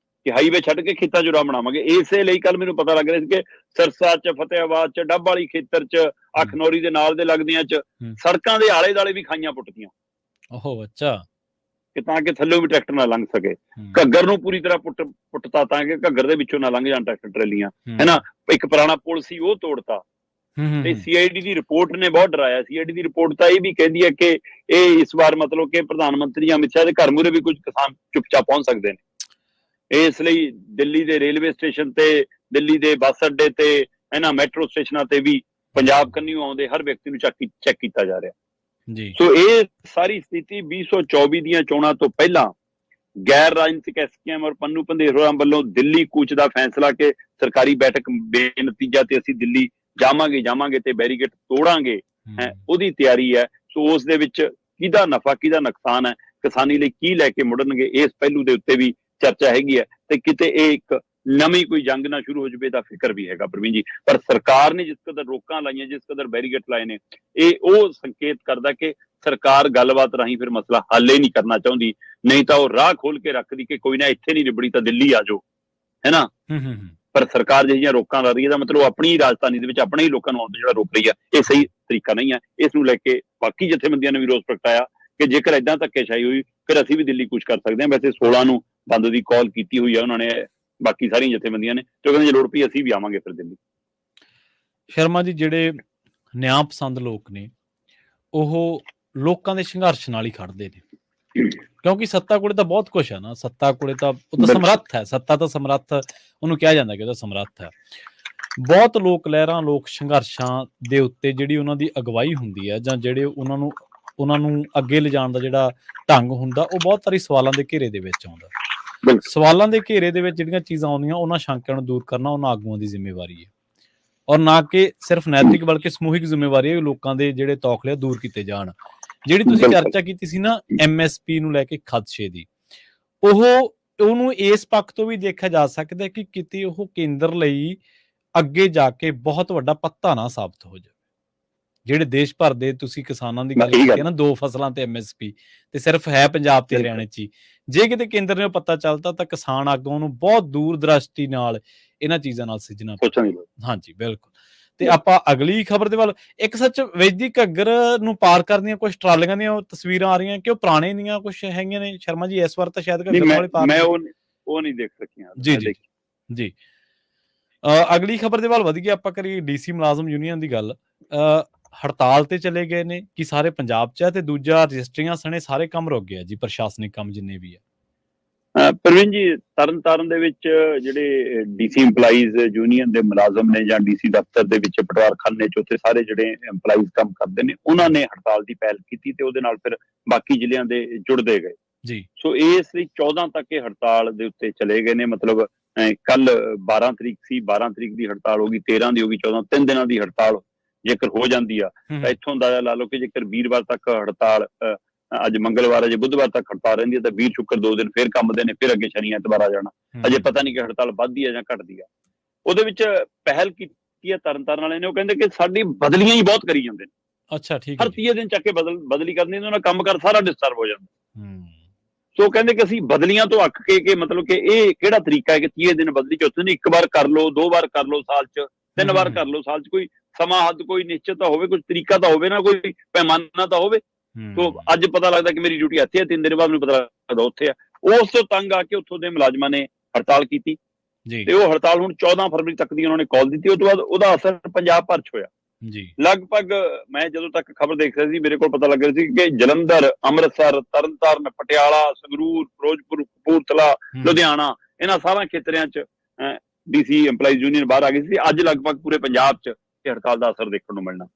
ਕਿ ਹਾਈਵੇ ਛੱਡ ਕੇ ਖੇਤਾਂ ਚੋਂ ਰਾਹ ਬਣਾਵਾਂਗੇ। ਇਸੇ ਲਈ ਕੱਲ ਮੈਨੂੰ ਪਤਾ ਲੱਗ ਰਿਹਾ ਸੀ ਕਿ ਸਰਸਾ 'ਚ, ਫਤਿਆਬਾਦ 'ਚ, ਡੱਬ ਵਾਲੀ ਖੇਤਰ 'ਚ, ਖਨੌਰੀ ਦੇ ਨਾਲ ਦੇ ਲੱਗਦਿਆਂ 'ਚ ਸੜਕਾਂ ਦੇ ਆਲੇ ਦੁਆਲੇ ਵੀ ਖਾਈਆਂ ਪੁੱਟਦੀਆਂ। ਉਹ ਅੱਛਾ, ਕਿ ਤਾਂ ਕਿ ਥੱਲੇ ਵੀ ਟਰੈਕਟਰ ਨਾ ਲੰਘ ਸਕੇ। ਘੱਗਰ ਨੂੰ ਪੂਰੀ ਤਰ੍ਹਾਂ ਪੁੱਟਤਾ ਤਾਂ ਕਿ ਘੱਗਰ ਦੇ ਵਿੱਚੋਂ ਨਾ ਲੰਘ ਜਾਣ ਟਰੈਕਟਰ ਟਰੈਲੀਆਂ, ਹੈ ਨਾ। ਇੱਕ ਪੁਰਾਣਾ ਪੁਲ ਸੀ ਉਹ ਤੋੜਤਾ। ਤੇ CID ਦੀ ਰਿਪੋਰਟ ਨੇ ਬਹੁਤ ਡਰਾਇਆ। CID ਦੀ ਰਿਪੋਰਟ ਤਾਂ ਇਹ ਵੀ ਕਹਿੰਦੀ ਹੈ ਕਿ ਇਹ ਇਸ ਵਾਰ ਮਤਲਬ ਕਿ ਪ੍ਰਧਾਨ ਮੰਤਰੀ ਅਮਿਤ ਸ਼ਾਹ ਦੇ ਘਰ ਮੂਹਰੇ ਵੀ ਕੁਝ ਕਿਸਾਨ ਚੁੱਪਚਾਪ ਪਹੁੰਚ ਸਕਦੇ ਨੇ। ਇਸ ਲਈ ਦਿੱਲੀ ਦੇ ਰੇਲਵੇ ਸਟੇਸ਼ਨ ਤੇ, ਦਿੱਲੀ ਦੇ ਬੱਸ ਅੱਡੇ ਤੇ, ਇਹਨਾਂ ਮੈਟਰੋ ਸਟੇਸ਼ਨਾਂ ਤੇ ਵੀ ਪੰਜਾਬ ਕੰਨਿਓ ਆਉਂਦੇ ਹਰ ਵਿਅਕਤੀ ਨੂੰ ਚੈੱਕ ਕੀਤਾ ਜਾ ਰਿਹਾ ਜੀ। ਸੋ ਇਹ ਸਾਰੀ ਸਥਿਤੀ 2024 ਦੀਆਂ ਚੋਣਾਂ ਤੋਂ ਪਹਿਲਾਂ ਗੈਰ ਰਾਜਨੀਤਿਕ SKM ਔਰ ਪੰਨੂ ਪੰਧੇਰੋਂ ਵੱਲੋਂ ਦਿੱਲੀ ਕੂਚ ਦਾ ਫੈਸਲਾ ਕਿ ਸਰਕਾਰੀ ਬੈਠਕ ਬੇਨਤੀਜਾ ਤੇ ਅਸੀਂ ਦਿੱਲੀ ਜਾਵਾਂਗੇ ਤੇ ਬੈਰੀਕੇਡ ਤੋੜਾਂਗੇ, ਉਹਦੀ ਤਿਆਰੀ ਹੈ। ਸੋ ਉਸ ਦੇ ਵਿੱਚ ਕਿਹਦਾ ਨਫਾ ਕਿਹਦਾ ਨੁਕਸਾਨ ਹੈ, ਕਿਸਾਨੀ ਲਈ ਕੀ ਲੈ ਕੇ ਮੁੜਨਗੇ, ਇਸ ਪਹਿਲੂ ਦੇ ਉੱਤੇ ਵੀ ਚਰਚਾ ਹੈਗੀ ਹੈ। ਤੇ ਕਿਤੇ ਇਹ ਇੱਕ ਨਵੀਂ ਕੋਈ ਜੰਗ ਨਾ ਸ਼ੁਰੂ ਹੋ ਜਾਵੇ ਦਾ ਫਿਕਰ ਵੀ ਹੈਗਾ ਪ੍ਰਵੀਨ ਜੀ। ਪਰ ਸਰਕਾਰ ਨੇ ਜਿਸ ਕਦਰ ਰੋਕਾਂ ਲਾਈਆਂ, ਜਿਸ ਕਦਰ ਬੈਰੀਕੇਡ ਲਾਏ ਨੇ, ਇਹ ਉਹ ਸੰਕੇਤ ਕਰਦਾ ਕਿ ਸਰਕਾਰ ਗੱਲਬਾਤ ਰਾਹੀਂ ਫਿਰ ਮਸਲਾ ਹੱਲ ਹੀ ਨਹੀਂ ਕਰਨਾ ਚਾਹੁੰਦੀ। ਨਹੀਂ ਤਾਂ ਉਹ ਰਾਹ ਖੋਲ ਕੇ ਰੱਖਦੀ ਕਿ ਕੋਈ ਨਾ ਇੱਥੇ ਨਹੀਂ ਨਿਬੜੀ ਤਾਂ ਦਿੱਲੀ ਆ ਜਾਓ, ਹੈ ਨਾ। ਪਰ ਸਰਕਾਰ ਜਿਹੜੀਆਂ ਰੋਕਾਂ ਲਾ ਰਹੀ ਹੈ ਦਾ ਮਤਲਬ ਆਪਣੀ ਰਾਜਧਾਨੀ ਦੇ ਵਿੱਚ ਆਪਣੇ ਹੀ ਲੋਕਾਂ ਨੂੰ ਆਉਣ ਤੋਂ ਜਿਹੜਾ ਰੋਕ ਰਹੀ ਆ, ਇਹ ਸਹੀ ਤਰੀਕਾ ਨਹੀਂ ਹੈ। ਇਸ ਨੂੰ ਲੈ ਕੇ ਬਾਕੀ ਜਥੇਬੰਦੀਆਂ ਨੇ ਵੀ ਰੋਸ ਪ੍ਰਗਟਾਇਆ ਕਿ ਜੇਕਰ ਏਦਾਂ ਧੱਕੇਸ਼ਾਹੀ ਹੋਈ ਫਿਰ ਅਸੀਂ ਵੀ ਦਿੱਲੀ ਕੂਚ ਕਰ ਸਕਦੇ ਹਾਂ। ਵੈਸੇ 16 ਨੂੰ ਬੰਦ ਦੀ ਕਾਲ ਕੀਤੀ ਹੋਈ ਹੈ ਉਹਨਾਂ ਨੇ, ਬਾਕੀ ਸਾਰੀਆਂ ਜਥੇਬੰਦੀਆਂ ਨੇ, ਤੇ ਕਹਿੰਦੇ ਜੇ ਲੋੜ ਪਈ ਅਸੀਂ ਵੀ ਆਵਾਂਗੇ ਫਿਰ ਦਿੱਲੀ। ਸ਼ਰਮਾ ਜੀ, ਜਿਹੜੇ ਨਿਆਂ ਪਸੰਦ ਲੋਕ ਨੇ ਉਹ ਲੋਕਾਂ ਦੇ ਸੰਘਰਸ਼ ਨਾਲ ਹੀ ਖੜਦੇ ਨੇ, ਕਿਉਂਕਿ ਸੱਤਾ ਕੋਲੇ ਤਾਂ ਬਹੁਤ ਕੁਛ ਹੈ ਨਾ। ਸੱਤਾ ਕੋਲੇ ਤਾਂ ਉਹ ਤਾਂ ਸਮਰੱਥ ਹੈ, ਸੱਤਾ ਤਾਂ ਸਮਰੱਥ ਉਹਨੂੰ ਕਿਹਾ ਜਾਂਦਾ ਕਿ ਉਹਦਾ ਸਮਰੱਥ ਹੈ। ਬਹੁਤ ਲੋਕ ਲਹਿਰਾਂ, ਲੋਕ ਸੰਘਰਸ਼ਾਂ ਦੇ ਉੱਤੇ ਜਿਹੜੀ ਉਹਨਾਂ ਦੀ ਅਗਵਾਈ ਹੁੰਦੀ ਹੈ ਜਾਂ ਜਿਹੜੇ ਉਹਨਾਂ ਨੂੰ ਅੱਗੇ ਲਿਜਾਣ ਦਾ ਜਿਹੜਾ ਢੰਗ ਹੁੰਦਾ, ਉਹ ਬਹੁਤ ਸਾਰੀ ਸਵਾਲਾਂ ਦੇ ਘੇਰੇ ਦੇ ਵਿੱਚ ਆਉਂਦਾ। ਸਵਾਲਾਂ ਦੇ ਘੇਰੇ ਦੇ ਵਿੱਚ ਜਿਹੜੀਆਂ ਚੀਜ਼ਾਂ ਆਉਂਦੀਆਂ, ਉਹਨਾਂ ਸ਼ੰਕਿਆਂ ਨੂੰ ਦੂਰ ਕਰਨਾ ਉਹਨਾਂ ਆਗੂਆਂ ਦੀ ਜ਼ਿੰਮੇਵਾਰੀ ਹੈ, ਔਰ ਨਾ ਕਿ ਸਿਰਫ ਨੈਤਿਕ ਬਲਕਿ ਸਮੂਹਿਕ ਜ਼ਿੰਮੇਵਾਰੀ ਹੈ ਲੋਕਾਂ ਦੇ ਜਿਹੜੇ ਤੌਖਲੇ ਦੂਰ ਕੀਤੇ ਜਾਣ। ਜਿਹੜੀ ਤੁਸੀਂ ਚਰਚਾ ਕੀਤੀ ਸੀ ਨਾ MSP ਨੂੰ ਲੈ ਕੇ ਖਦਸ਼ੇ ਦੀ, ਉਹਨੂੰ ਇਸ ਪੱਖ ਤੋਂ ਵੀ ਦੇਖਿਆ ਜਾ ਸਕਦਾ ਕਿ ਕਿਤੇ ਉਹ ਕੇਂਦਰ ਲਈ ਅੱਗੇ ਜਾ ਕੇ ਬਹੁਤ ਵੱਡਾ ਪੱਤਾ ਨਾ ਸਾਬਤ ਹੋ ਜਾਵੇ। ਜਿਹੜੇ ਦੇਸ਼ ਭਰ ਦੇ ਤੁਸੀਂ ਕਿਸਾਨਾਂ ਦੀ ਗੱਲ ਕੀਤੀ ਹੈ ਨਾ, 2 ਫਸਲਾਂ ਤੇ MSP ਤੇ ਸਿਰਫ ਹੈ ਪੰਜਾਬ ਤੇ ਹਰਿਆਣੇ 'ਚ ਹੀ, ਜੇ ਕਿਤੇ ਕੇਂਦਰ ਨੂੰ ਪਤਾ ਚੱਲਦਾ ਤਾਂ ਕਿਸਾਨ ਆਗੂਆਂ ਨੂੰ ਬਹੁਤ ਦੂਰਦ੍ਰਿਸ਼ਟੀ ਨਾਲ ਇਹਨਾਂ ਚੀਜ਼ਾਂ ਨਾਲ ਸਿੱਝਣਾ ਸੋਚਾਂਗੇ। ਹਾਂਜੀ ਬਿਲਕੁਲ। ਤੇ ਆਪਾਂ ਅਗਲੀ ਖਬਰ ਦੇ ਵੱਲ, ਇੱਕ ਸੱਚ ਵੇਦੀ ਘੱਗਰ ਨੂੰ ਪਾਰ ਕਰਦੀਆਂ ਕੁਝ ਟਰਾਲੀਆਂ ਦੀਆਂ ਤਸਵੀਰਾਂ ਆ ਰਹੀਆਂ ਕਿ ਉਹ ਪੁਰਾਣੇ ਦੀਆਂ ਕੁਝ ਹੈਗੀਆਂ ਨੇ ਸ਼ਰਮਾ ਜੀ, ਇਸ ਵਾਰ ਤਾਂ ਸ਼ਾਇਦ ਘੱਗਰ ਵਾਲੇ ਪਾਰ ਮੈਂ ਉਹ ਨਹੀਂ ਦੇਖ ਸਕਿਆ ਜੀ ਜੀ ਜੀ। ਅਗਲੀ ਖਬਰ ਦੇ ਵੱਲ ਵਧੀਆ ਆਪਾਂ ਕਰੀਏ ਡੀਸੀ ਮੁਲਾਜ਼ਮ ਯੂਨੀਅਨ ਦੀ ਗੱਲ। ਹੜਤਾਲ ਤੇ ਚਲੇ ਗਏ ਨੇ ਕਿ ਸਾਰੇ ਪੰਜਾਬ 'ਚ ਹੈ, ਤੇ ਦੂਜਾ ਰਜਿਸਟਰੀਆਂ ਸਣੇ ਸਾਰੇ ਕੰਮ ਰੁਕ ਗਏ ਜੀ, ਪ੍ਰਸ਼ਾਸਨਿਕ ਕੰਮ ਜਿੰਨੇ ਵੀ ਆ। ਪ੍ਰਵੀਨ ਜੀ, ਤਰਨਤਾਰਨ ਦੇ ਵਿੱਚ ਜਿਹੜੇ ਡੀਸੀ ਇੰਪਲਾਈਜ਼ ਯੂਨੀਅਨ ਦੇ ਮੁਲਾਜ਼ਮ ਨੇ ਜਾਂ ਡੀਸੀ ਦਫ਼ਤਰ ਦੇ ਵਿੱਚ ਪਟਵਾਰਖਾਨੇ 'ਚ ਉੱਥੇ ਸਾਰੇ ਜਿਹੜੇ ਇੰਪਲਾਈਜ਼ ਕੰਮ ਕਰਦੇ ਨੇ, ਉਹਨਾਂ ਨੇ ਹੜਤਾਲ ਦੀ ਪਹਿਲ ਕੀਤੀ ਤੇ ਉਹਦੇ ਨਾਲ ਫਿਰ ਬਾਕੀ ਜ਼ਿਲ੍ਹਿਆਂ ਦੇ ਜੁੜਦੇ ਗਏ ਜੀ। ਸੋ ਇਸ ਲਈ 14 ਤੱਕ ਇਹ ਹੜਤਾਲ ਦੇ ਉੱਤੇ ਚਲੇ ਗਏ ਨੇ। ਮਤਲਬ ਕੱਲ 12 ਤਰੀਕ ਸੀ, 12 ਤਰੀਕ ਦੀ ਹੜਤਾਲ ਹੋ ਗਈ, 13 ਦੀ ਹੋ ਗਈ, 14, 3 ਦਿਨਾਂ ਦੀ ਹੜਤਾਲ ਜੇਕਰ ਹੋ ਜਾਂਦੀ ਆ ਤਾਂ ਇੱਥੋਂ ਅੰਦਾਜ਼ਾ ਲਾ ਲਓ ਕਿ ਜੇਕਰ ਵੀਰਵਾਰ ਤੱਕ ਹੜਤਾਲ, ਅੱਜ ਮੰਗਲਵਾਰ ਹੈ, ਜੇ ਬੁੱਧਵਾਰ ਤੱਕ ਹੜਤਾਲ ਰਹਿੰਦੀ ਹੈ ਤਾਂ ਵੀਰ ਸ਼ੁੱਕਰ 2 ਦਿਨ ਫਿਰ ਕੰਮ ਦੇ ਨੇ, ਫਿਰ ਅੱਗੇ ਸ਼ਨੀ ਐਤਵਾਰ ਆ ਜਾਣਾ। ਅਜੇ ਪਤਾ ਨਹੀਂ ਕਿ ਹੜਤਾਲ ਵੱਧਦੀ ਹੈ ਜਾਂ ਘਟਦੀ ਆ। ਉਹਦੇ ਵਿੱਚ ਪਹਿਲ ਕੀਤੀ ਹੈ ਤਰਨਤਾਰਨ ਵਾਲੇ ਨੇ, ਉਹ ਕਹਿੰਦੇ ਕਿ ਸਾਡੀ ਬਦਲੀਆਂ ਹੀ ਬਹੁਤ ਕਰੀ ਜਾਂਦੇ ਨੇ। ਅੱਛਾ, ਠੀਕ ਹੈ। ਹਰ 30 ਦਿਨ ਚੱਕ ਕੇ ਬਦਲੀ ਕਰਨੀ, ਉਹਨਾਂ ਕੰਮ ਕਰ ਸਾਰਾ ਡਿਸਟਰਬ ਹੋ ਜਾਂਦਾ। ਸੋ ਕਹਿੰਦੇ ਕਿ ਅਸੀਂ ਬਦਲੀਆਂ ਤੋਂ ਅੱਕ ਕੇ ਮਤਲਬ ਕਿ ਇਹ ਕਿਹੜਾ ਤਰੀਕਾ ਹੈ ਕਿ 30 ਦਿਨ ਬਦਲੀ ਚੌਥੇ ਨਹੀਂ, ਇੱਕ ਵਾਰ ਕਰ ਲਓ, 2 ਵਾਰ ਕਰ ਲਓ ਸਾਲ 'ਚ, 3 ਵਾਰ ਕਰ ਲਓ ਸਾਲ 'ਚ, ਕੋਈ ਸਮਾਂ ਹੱਦ ਕੋਈ ਨਿਸ਼ਚਿਤ ਤਾਂ ਹੋਵੇ, ਕੁਝ ਤਰੀਕਾ ਤਾਂ ਹੋਵੇ ਨਾ, ਕੋਈ ਪੈਮਾਨਾ ਤਾਂ ਹੋਵੇ। ਸੋ ਅੱਜ ਪਤਾ ਲੱਗਦਾ ਕਿ ਮੇਰੀ ਡਿਊਟੀ ਇੱਥੇ ਹੈ, 3 ਦਿਨ ਬਾਅਦ ਮੈਨੂੰ ਪਤਾ ਲੱਗਦਾ ਉੱਥੇ ਆ। ਉਸ ਤੋਂ ਤੰਗ ਆ ਕੇ ਉੱਥੋਂ ਦੇ ਮੁਲਾਜ਼ਮਾਂ ਨੇ ਹੜਤਾਲ ਕੀਤੀ ਤੇ ਉਹ ਹੜਤਾਲ ਹੁਣ 14 ਫਰਵਰੀ ਤੱਕ ਦੀ ਉਹਨਾਂ ਨੇ ਕਾਲ ਦਿੱਤੀ। ਉਸ ਤੋਂ ਬਾਅਦ ਉਹਦਾ ਅਸਰ ਪੰਜਾਬ ਭਰ 'ਚ ਹੋਇਆ ਜੀ। ਲਗਭਗ ਮੈਂ ਜਦੋਂ ਤੱਕ ਖਬਰ ਦੇਖ ਰਿਹਾ ਸੀ, ਮੇਰੇ ਕੋਲ ਪਤਾ ਲੱਗ ਰਿਹਾ ਸੀ ਕਿ ਜਲੰਧਰ, ਅੰਮ੍ਰਿਤਸਰ, ਤਰਨਤਾਰਨ, ਪਟਿਆਲਾ, ਸੰਗਰੂਰ, ਫਿਰੋਜ਼ਪੁਰ, ਕਪੂਰਥਲਾ, ਲੁਧਿਆਣਾ, ਇਹਨਾਂ ਸਾਰਾ ਖੇਤਰਿਆਂ 'ਚ ਡੀਸੀ ਇੰਪਲਾਈਜ਼ ਯੂਨੀਅਨ ਬਾਹਰ ਆ ਗਈ ਸੀ। ਅੱਜ ਲਗਭਗ ਪੂਰੇ ਪੰਜਾਬ 'ਚ ਇਹ ਹੜਤਾਲ ਦਾ ਅਸਰ ਦੇਖਣ ਨੂੰ ਮਿਲਣਾ।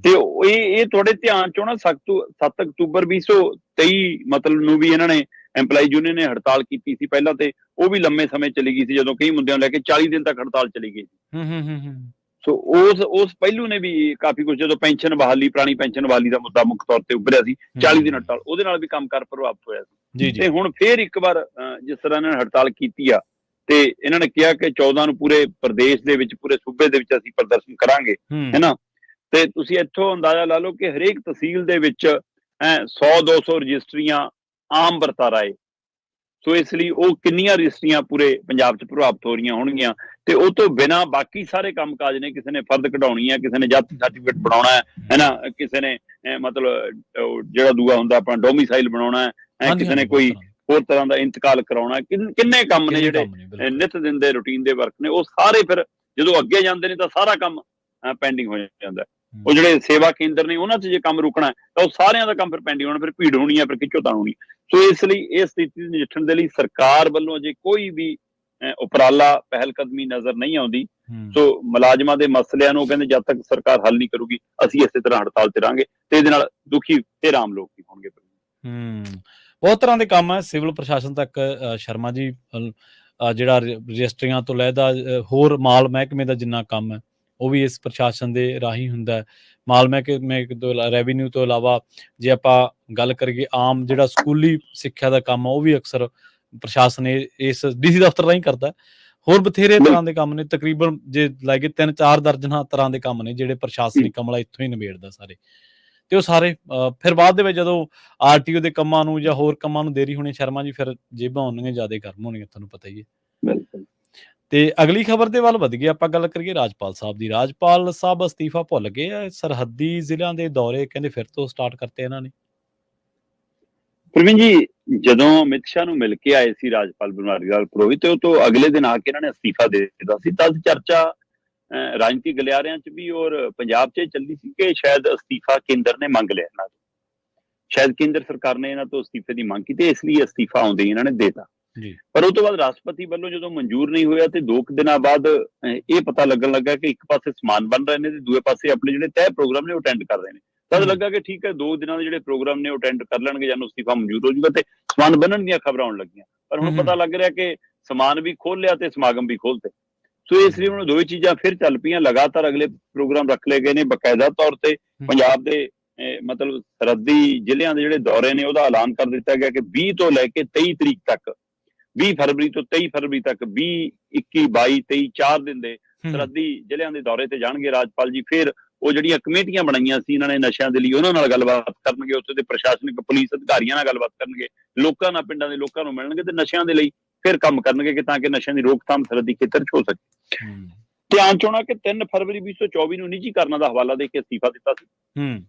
ਤੇ ਇਹ ਤੁਹਾਡੇ ਧਿਆਨ 'ਚੋਂ ਨਾ 7 ਅਕਤੂਬਰ 2023 ਮਤਲਬ ਨੂੰ ਵੀ ਇਹਨਾਂ ਨੇ ਇੰਪਲਾਈਜ਼ ਯੂਨੀਅਨ ਨੇ ਹੜਤਾਲ ਕੀਤੀ ਸੀ ਪਹਿਲਾਂ, ਤੇ ਉਹ ਵੀ ਲੰਮੇ ਸਮੇਂ ਚਲੀ ਗਈ ਸੀ, ਜਦੋਂ ਕਈ ਮੁੱਦਿਆਂ ਨੂੰ ਲੈ ਕੇ 40 ਦਿਨ ਤੱਕ ਹੜਤਾਲ ਚਲੀ ਗਈ ਸੀ। ਸੋ ਉਸ ਪਹਿਲੂ ਨੇ ਵੀ ਕਾਫੀ ਕੁਝ, ਜਦੋਂ ਪੈਨਸ਼ਨ ਬਹਾਲੀ, ਪੁਰਾਣੀ ਪੈਨਸ਼ਨ ਬਹਾਲੀ ਦਾ ਮੁੱਦਾ ਮੁੱਖ ਤੌਰ ਤੇ ਉੱਭਰਿਆ ਸੀ, 40 ਦਿਨ ਹੜਤਾਲ, ਉਹਦੇ ਨਾਲ ਵੀ ਕੰਮਕਾਰ ਪ੍ਰਭਾਵਿਤ ਹੋਇਆ ਸੀ। ਤੇ ਹੁਣ ਫੇਰ ਇੱਕ ਵਾਰ ਜਿਸ ਤਰ੍ਹਾਂ ਇਹਨਾਂ ਨੇ ਹੜਤਾਲ ਕੀਤੀ ਆ ਤੇ ਇਹਨਾਂ ਨੇ ਕਿਹਾ ਕਿ 14 ਨੂੰ ਪੂਰੇ ਪ੍ਰਦੇਸ਼ ਦੇ ਵਿੱਚ, ਪੂਰੇ ਸੂਬੇ ਦੇ ਵਿੱਚ ਅਸੀਂ ਪ੍ਰਦਰਸ਼ਨ ਕਰਾਂਗੇ, ਹੈਨਾ। ਤੇ ਤੁਸੀਂ ਇੱਥੋਂ ਅੰਦਾਜ਼ਾ ਲਾ ਲਓ ਕਿ ਹਰੇਕ ਤਹਿਸੀਲ ਦੇ ਵਿੱਚ 100-200 ਰਜਿਸਟਰੀਆਂ ਆਮ ਵਰਤਾਰਾ ਏ। ਸੋ ਇਸ ਲਈ ਉਹ ਕਿੰਨੀਆਂ ਰਜਿਸਟਰੀਆਂ ਪੂਰੇ ਪੰਜਾਬ 'ਚ ਪ੍ਰਭਾਵਿਤ ਹੋ ਰਹੀਆਂ ਹੋਣਗੀਆਂ। ਤੇ ਉਹ ਤੋਂ ਬਿਨਾਂ ਬਾਕੀ ਸਾਰੇ ਕੰਮਕਾਜ ਨੇ, ਕਿਸੇ ਨੇ ਫਰਦ ਕਢਾਉਣੀ ਹੈ, ਕਿਸੇ ਨੇ ਜਾਤੀ ਸਰਟੀਫਿਕੇਟ ਬਣਾਉਣਾ ਹੈ ਨਾ, ਕਿਸੇ ਨੇ ਮਤਲਬ ਜਿਹੜਾ ਦੂਆ ਹੁੰਦਾ ਆਪਣਾ ਡੋਮੀਸਾਈਲ ਬਣਾਉਣਾ ਹੈ, ਕਿਸੇ ਨੇ ਕੋਈ ਹੋਰ ਤਰ੍ਹਾਂ ਦਾ ਇੰਤਕਾਲ ਕਰਾਉਣਾ, ਕਿੰਨੇ ਕੰਮ ਨੇ ਜਿਹੜੇ ਨਿਤ ਦਿਨ ਦੇ ਰੂਟੀਨ ਦੇ ਵਰਕ ਨੇ, ਉਹ ਸਾਰੇ ਫਿਰ ਜਦੋਂ ਅੱਗੇ ਜਾਂਦੇ ਨੇ ਤਾਂ ਸਾਰਾ ਕੰਮ ਪੈਂਡਿੰਗ ਹੋ ਜਾਂਦਾ। ਉਹ ਜਿਹੜੇ ਸੇਵਾ ਕੇਂਦਰ ਨੇ ਉਹਨਾਂ 'ਚ ਜੇ ਕੰਮ ਰੁਕਣਾ ਤਾਂ ਉਹ ਸਾਰਿਆਂ ਦਾ ਕੰਮ ਫਿਰ ਪੈਂਡਿੰਗ ਹੋਣਾ, ਫਿਰ ਭੀੜ ਹੋਣੀ ਹੈ, ਫਿਰ ਖਿੱਚੋਤਾਣ ਹੋਣੀ। ਸੋ ਇਸ ਲਈ ਇਸ ਸਥਿਤੀ ਨੂੰ ਨਜਿੱਠਣ ਦੇ ਲਈ ਸਰਕਾਰ ਵੱਲੋਂ ਅਜੇ ਕੋਈ ਵੀ ਉਪਰਾਲਾ, ਪਹਿਲ ਕਦਮੀ ਨਜ਼ਰ ਨਹੀਂ ਆਉਂਦੀ। ਸੋ ਮੁਲਾਜ਼ਮਾਂ ਦੇ ਮਸਲਿਆਂ ਨੂੰ ਕਹਿੰਦੇ ਜਦ ਤੱਕ ਸਰਕਾਰ ਹੱਲ ਨਹੀਂ ਕਰੂਗੀ ਅਸੀਂ ਇਸੇ ਤਰ੍ਹਾਂ ਹੜਤਾਲ ਤੇ ਰਹਾਂਗੇ, ਤੇ ਇਹਦੇ ਨਾਲ ਦੁਖੀ ਤੇ ਆਮ ਲੋਕ ਵੀ ਹੋਣਗੇ। ਬਹੁਤ ਤਰ੍ਹਾਂ ਦੇ ਕੰਮ ਹੈ ਸਿਵਲ ਪ੍ਰਸ਼ਾਸਨ ਤੱਕ ਸ਼ਰਮਾ ਜੀ, ਜਿਹੜਾ ਰਜਿਸਟਰੀਆਂ ਤੋਂ ਲੈਦਾ ਹੋਰ ਮਾਲ ਮਹਿਕਮੇ ਦਾ ਜਿੰਨਾ ਕੰਮ ਹੈ ਉਹ ਵੀ ਇਸ ਪ੍ਰਸ਼ਾਸਨ ਦੇ ਰਾਹੀਂ ਹੁੰਦਾ। ਮਾਲ ਮਹਿਕਮੇ ਤੋਂ ਰੈਵਨਿਊ ਤੋਂ ਇਲਾਵਾ ਜੇ ਆਪਾਂ ਗੱਲ ਕਰੀਏ ਆਮ ਜਿਹੜਾ ਸਕੂਲੀ ਸਿੱਖਿਆ ਦਾ ਕੰਮ ਆ, ਉਹ ਵੀ ਅਕਸਰ ਪ੍ਰਸ਼ਾਸਨ ਇਸ ਡੀਸੀ ਦਫ਼ਤਰ ਰਾਹੀਂ ਕਰਦਾ। ਹੋਰ ਬਥੇਰੇ ਤਰ੍ਹਾਂ ਦੇ ਕੰਮ ਨੇ, ਤਕਰੀਬਨ ਜੇ ਲੈ ਕੇ 3-4 ਦਰਜਨਾਂ ਤਰ੍ਹਾਂ ਦੇ ਕੰਮ ਨੇ ਜਿਹੜੇ ਪ੍ਰਸ਼ਾਸਨਿਕ ਅਮਲਾ ਇੱਥੋਂ ਹੀ ਨਿਬੇੜਦਾ ਸਾਰੇ। ਤੇ ਉਹ ਸਾਰੇ ਫਿਰ ਬਾਅਦ ਦੇ ਵਿੱਚ ਜਦੋਂ ਆਰਟੀਓ ਦੇ ਕੰਮਾਂ ਨੂੰ ਜਾਂ ਹੋਰ ਕੰਮਾਂ ਨੂੰ ਦੇਰੀ ਹੋਣੀ ਸ਼ਰਮਾ ਜੀ, ਫਿਰ ਜੇਬਾਂ ਹੋਣਗੀਆਂ ਜ਼ਿਆਦਾ ਗਰਮ ਹੋਣਗੀਆਂ, ਤੁਹਾਨੂੰ ਪਤਾ ਹੀ ਹੈ। ਤੇ ਅਗਲੀ ਖਬਰ ਦੇ ਵੱਲ ਵਧ ਗਏ ਆਪਾਂ, ਗੱਲ ਕਰੀਏ ਰਾਜਪਾਲ ਸਾਹਿਬ ਦੀ। ਰਾਜਪਾਲ ਸਾਹਿਬ ਅਸਤੀਫਾ ਭੁੱਲ ਗਏ ਆ, ਸਰਹੱਦੀ ਜ਼ਿਲ੍ਹਿਆਂ ਦੇ ਦੌਰੇ ਕਹਿੰਦੇ ਫਿਰ ਤੋਂ ਸਟਾਰਟ ਕਰਤੇ ਇਹਨਾਂ ਨੇ। ਪ੍ਰਵੀਨ ਜੀ, ਜਦੋਂ ਅਮਿਤ ਸ਼ਾਹ ਨੂੰ ਮਿਲ ਕੇ ਆਏ ਸੀ ਰਾਜਪਾਲ ਬਨਵਾਰੀ ਲਾਲ ਪੁਰੋਹਿਤ, ਤੇ ਉਹ ਤੋਂ ਅਗਲੇ ਦਿਨ ਆ ਕੇ ਇਹਨਾਂ ਨੇ ਅਸਤੀਫਾ ਦੇ ਦਿੱਤਾ ਸੀ। ਤਦ ਚਰਚਾ ਰਾਜਨੀਤਿਕ ਗਲਿਆਰਿਆਂ 'ਚ ਵੀ ਔਰ ਪੰਜਾਬ 'ਚ ਚੱਲੀ ਸੀ ਕਿ ਸ਼ਾਇਦ ਅਸਤੀਫਾ ਕੇਂਦਰ ਨੇ ਮੰਗ ਲਿਆ ਇਹਨਾਂ ਤੋਂ, ਸ਼ਾਇਦ ਕੇਂਦਰ ਸਰਕਾਰ ਨੇ ਇਹਨਾਂ ਤੋਂ ਅਸਤੀਫੇ ਦੀ ਮੰਗ ਕੀਤੀ, ਇਸ ਲਈ ਅਸਤੀਫਾ ਆਉਂਦੇ ਹੀ ਇਹਨਾਂ ਨੇ ਦੇਤਾ। ਪਰ ਉਹ ਤੋਂ ਬਾਅਦ ਰਾਸ਼ਟਰਪਤੀ ਵੱਲੋਂ ਜਦੋਂ ਮਨਜ਼ੂਰ ਨਹੀਂ ਹੋਇਆ ਤੇ 2 ਦਿਨਾਂ ਬਾਅਦ ਇਹ ਪਤਾ ਲੱਗਣ ਲੱਗਾ ਕਿ ਇੱਕ ਪਾਸੇ ਸਮਾਨ ਬਣ ਰਹੇ ਨੇ ਤੇ ਦੂਏ ਪਾਸੇ ਆਪਣੇ ਜਿਹੜੇ ਤੈਅ ਪ੍ਰੋਗਰਾਮ ਨੇ ਉਹ ਅਟੈਂਡ ਕਰ ਰਹੇ ਨੇ। ਤਦ ਲੱਗਾ ਕਿ ਠੀਕ ਹੈ, 2 ਦਿਨਾਂ ਦੇ ਜਿਹੜੇ ਪ੍ਰੋਗਰਾਮ ਨੇ ਉਹ ਅਟੈਂਡ ਕਰ ਲੈਣਗੇ, ਜਾਂ ਅਸਤੀਫਾ ਮਨਜ਼ੂਰ ਹੋ ਜਾਊਗਾ ਤੇ ਸਮਾਨ ਬਣਨ ਦੀਆਂ ਖਬਰਾਂ ਆਉਣ ਲੱਗੀਆਂ। ਪਰ ਹੁਣ ਪਤਾ ਲੱਗ ਰਿਹਾ ਕਿ ਸਮਾਨ ਵੀ ਖੋਲ ਲਿਆ ਤੇ ਸਮਾਗਮ ਵੀ ਖੋਲਤੇ। ਸੋ ਇਸ ਲਈ ਹੁਣ ਦੋਵੇਂ ਚੀਜ਼ਾਂ ਫਿਰ ਚੱਲ ਪਈਆਂ। ਲਗਾਤਾਰ ਅਗਲੇ ਪ੍ਰੋਗਰਾਮ ਰੱਖ ਲਏ ਗਏ ਨੇ। ਬਕਾਇਦਾ ਤੌਰ ਤੇ ਪੰਜਾਬ ਦੇ ਮਤਲਬ ਸਰਹੱਦੀ ਜ਼ਿਲ੍ਹਿਆਂ ਦੇ ਜਿਹੜੇ ਦੌਰੇ ਨੇ ਉਹਦਾ ਐਲਾਨ ਕਰ ਦਿੱਤਾ ਗਿਆ ਕਿ 20 ਤੋਂ ਲੈ ਕੇ 23 ਤਰੀਕ ਤੱਕ, 20 ਫਰਵਰੀ ਤੋਂ 23 ਫਰਵਰੀ ਤੱਕ 20, 21, 22, 23 4 ਦਿਨ ਦੇ ਸਰਹੱਦੀ ਜ਼ਿਲ੍ਹਿਆਂ ਦੇ ਦੌਰੇ ਤੇ ਜਾਣਗੇ ਰਾਜਪਾਲ ਜੀ। ਫਿਰ ਉਹ ਜਿਹੜੀਆਂ ਕਮੇਟੀਆਂ ਬਣਾਈਆਂ ਸੀ ਇਹਨਾਂ ਨੇ ਨਸ਼ਿਆਂ ਦੇ ਲਈ, ਉਹਨਾਂ ਨਾਲ ਗੱਲਬਾਤ ਕਰਨਗੇ, ਉੱਥੇ ਦੇ ਪ੍ਰਸ਼ਾਸਨਿਕ ਪੁਲਿਸ ਅਧਿਕਾਰੀਆਂ ਨਾਲ ਗੱਲਬਾਤ ਕਰਨਗੇ, ਲੋਕਾਂ ਨਾਲ, ਪਿੰਡਾਂ ਦੇ ਲੋਕਾਂ ਨੂੰ ਮਿਲਣਗੇ ਤੇ ਨਸ਼ਿਆਂ ਦੇ ਲਈ ਫਿਰ ਕੰਮ ਕਰਨਗੇ ਕਿ ਤਾਂ ਕਿ ਨਸ਼ਿਆਂ ਦੀ ਰੋਕਥਾਮ ਸਰਹੱਦੀ ਖੇਤਰ 'ਚ ਹੋ ਸਕੇ। ਧਿਆਨ 'ਚ ਆਉਣਾ ਕਿ 3 ਫਰਵਰੀ 2024 ਨੂੰ ਨਿੱਜੀਕਰਨਾਂ ਦਾ ਹਵਾਲਾ ਦੇ ਕੇ ਅਸਤੀਫਾ ਦਿੱਤਾ ਸੀ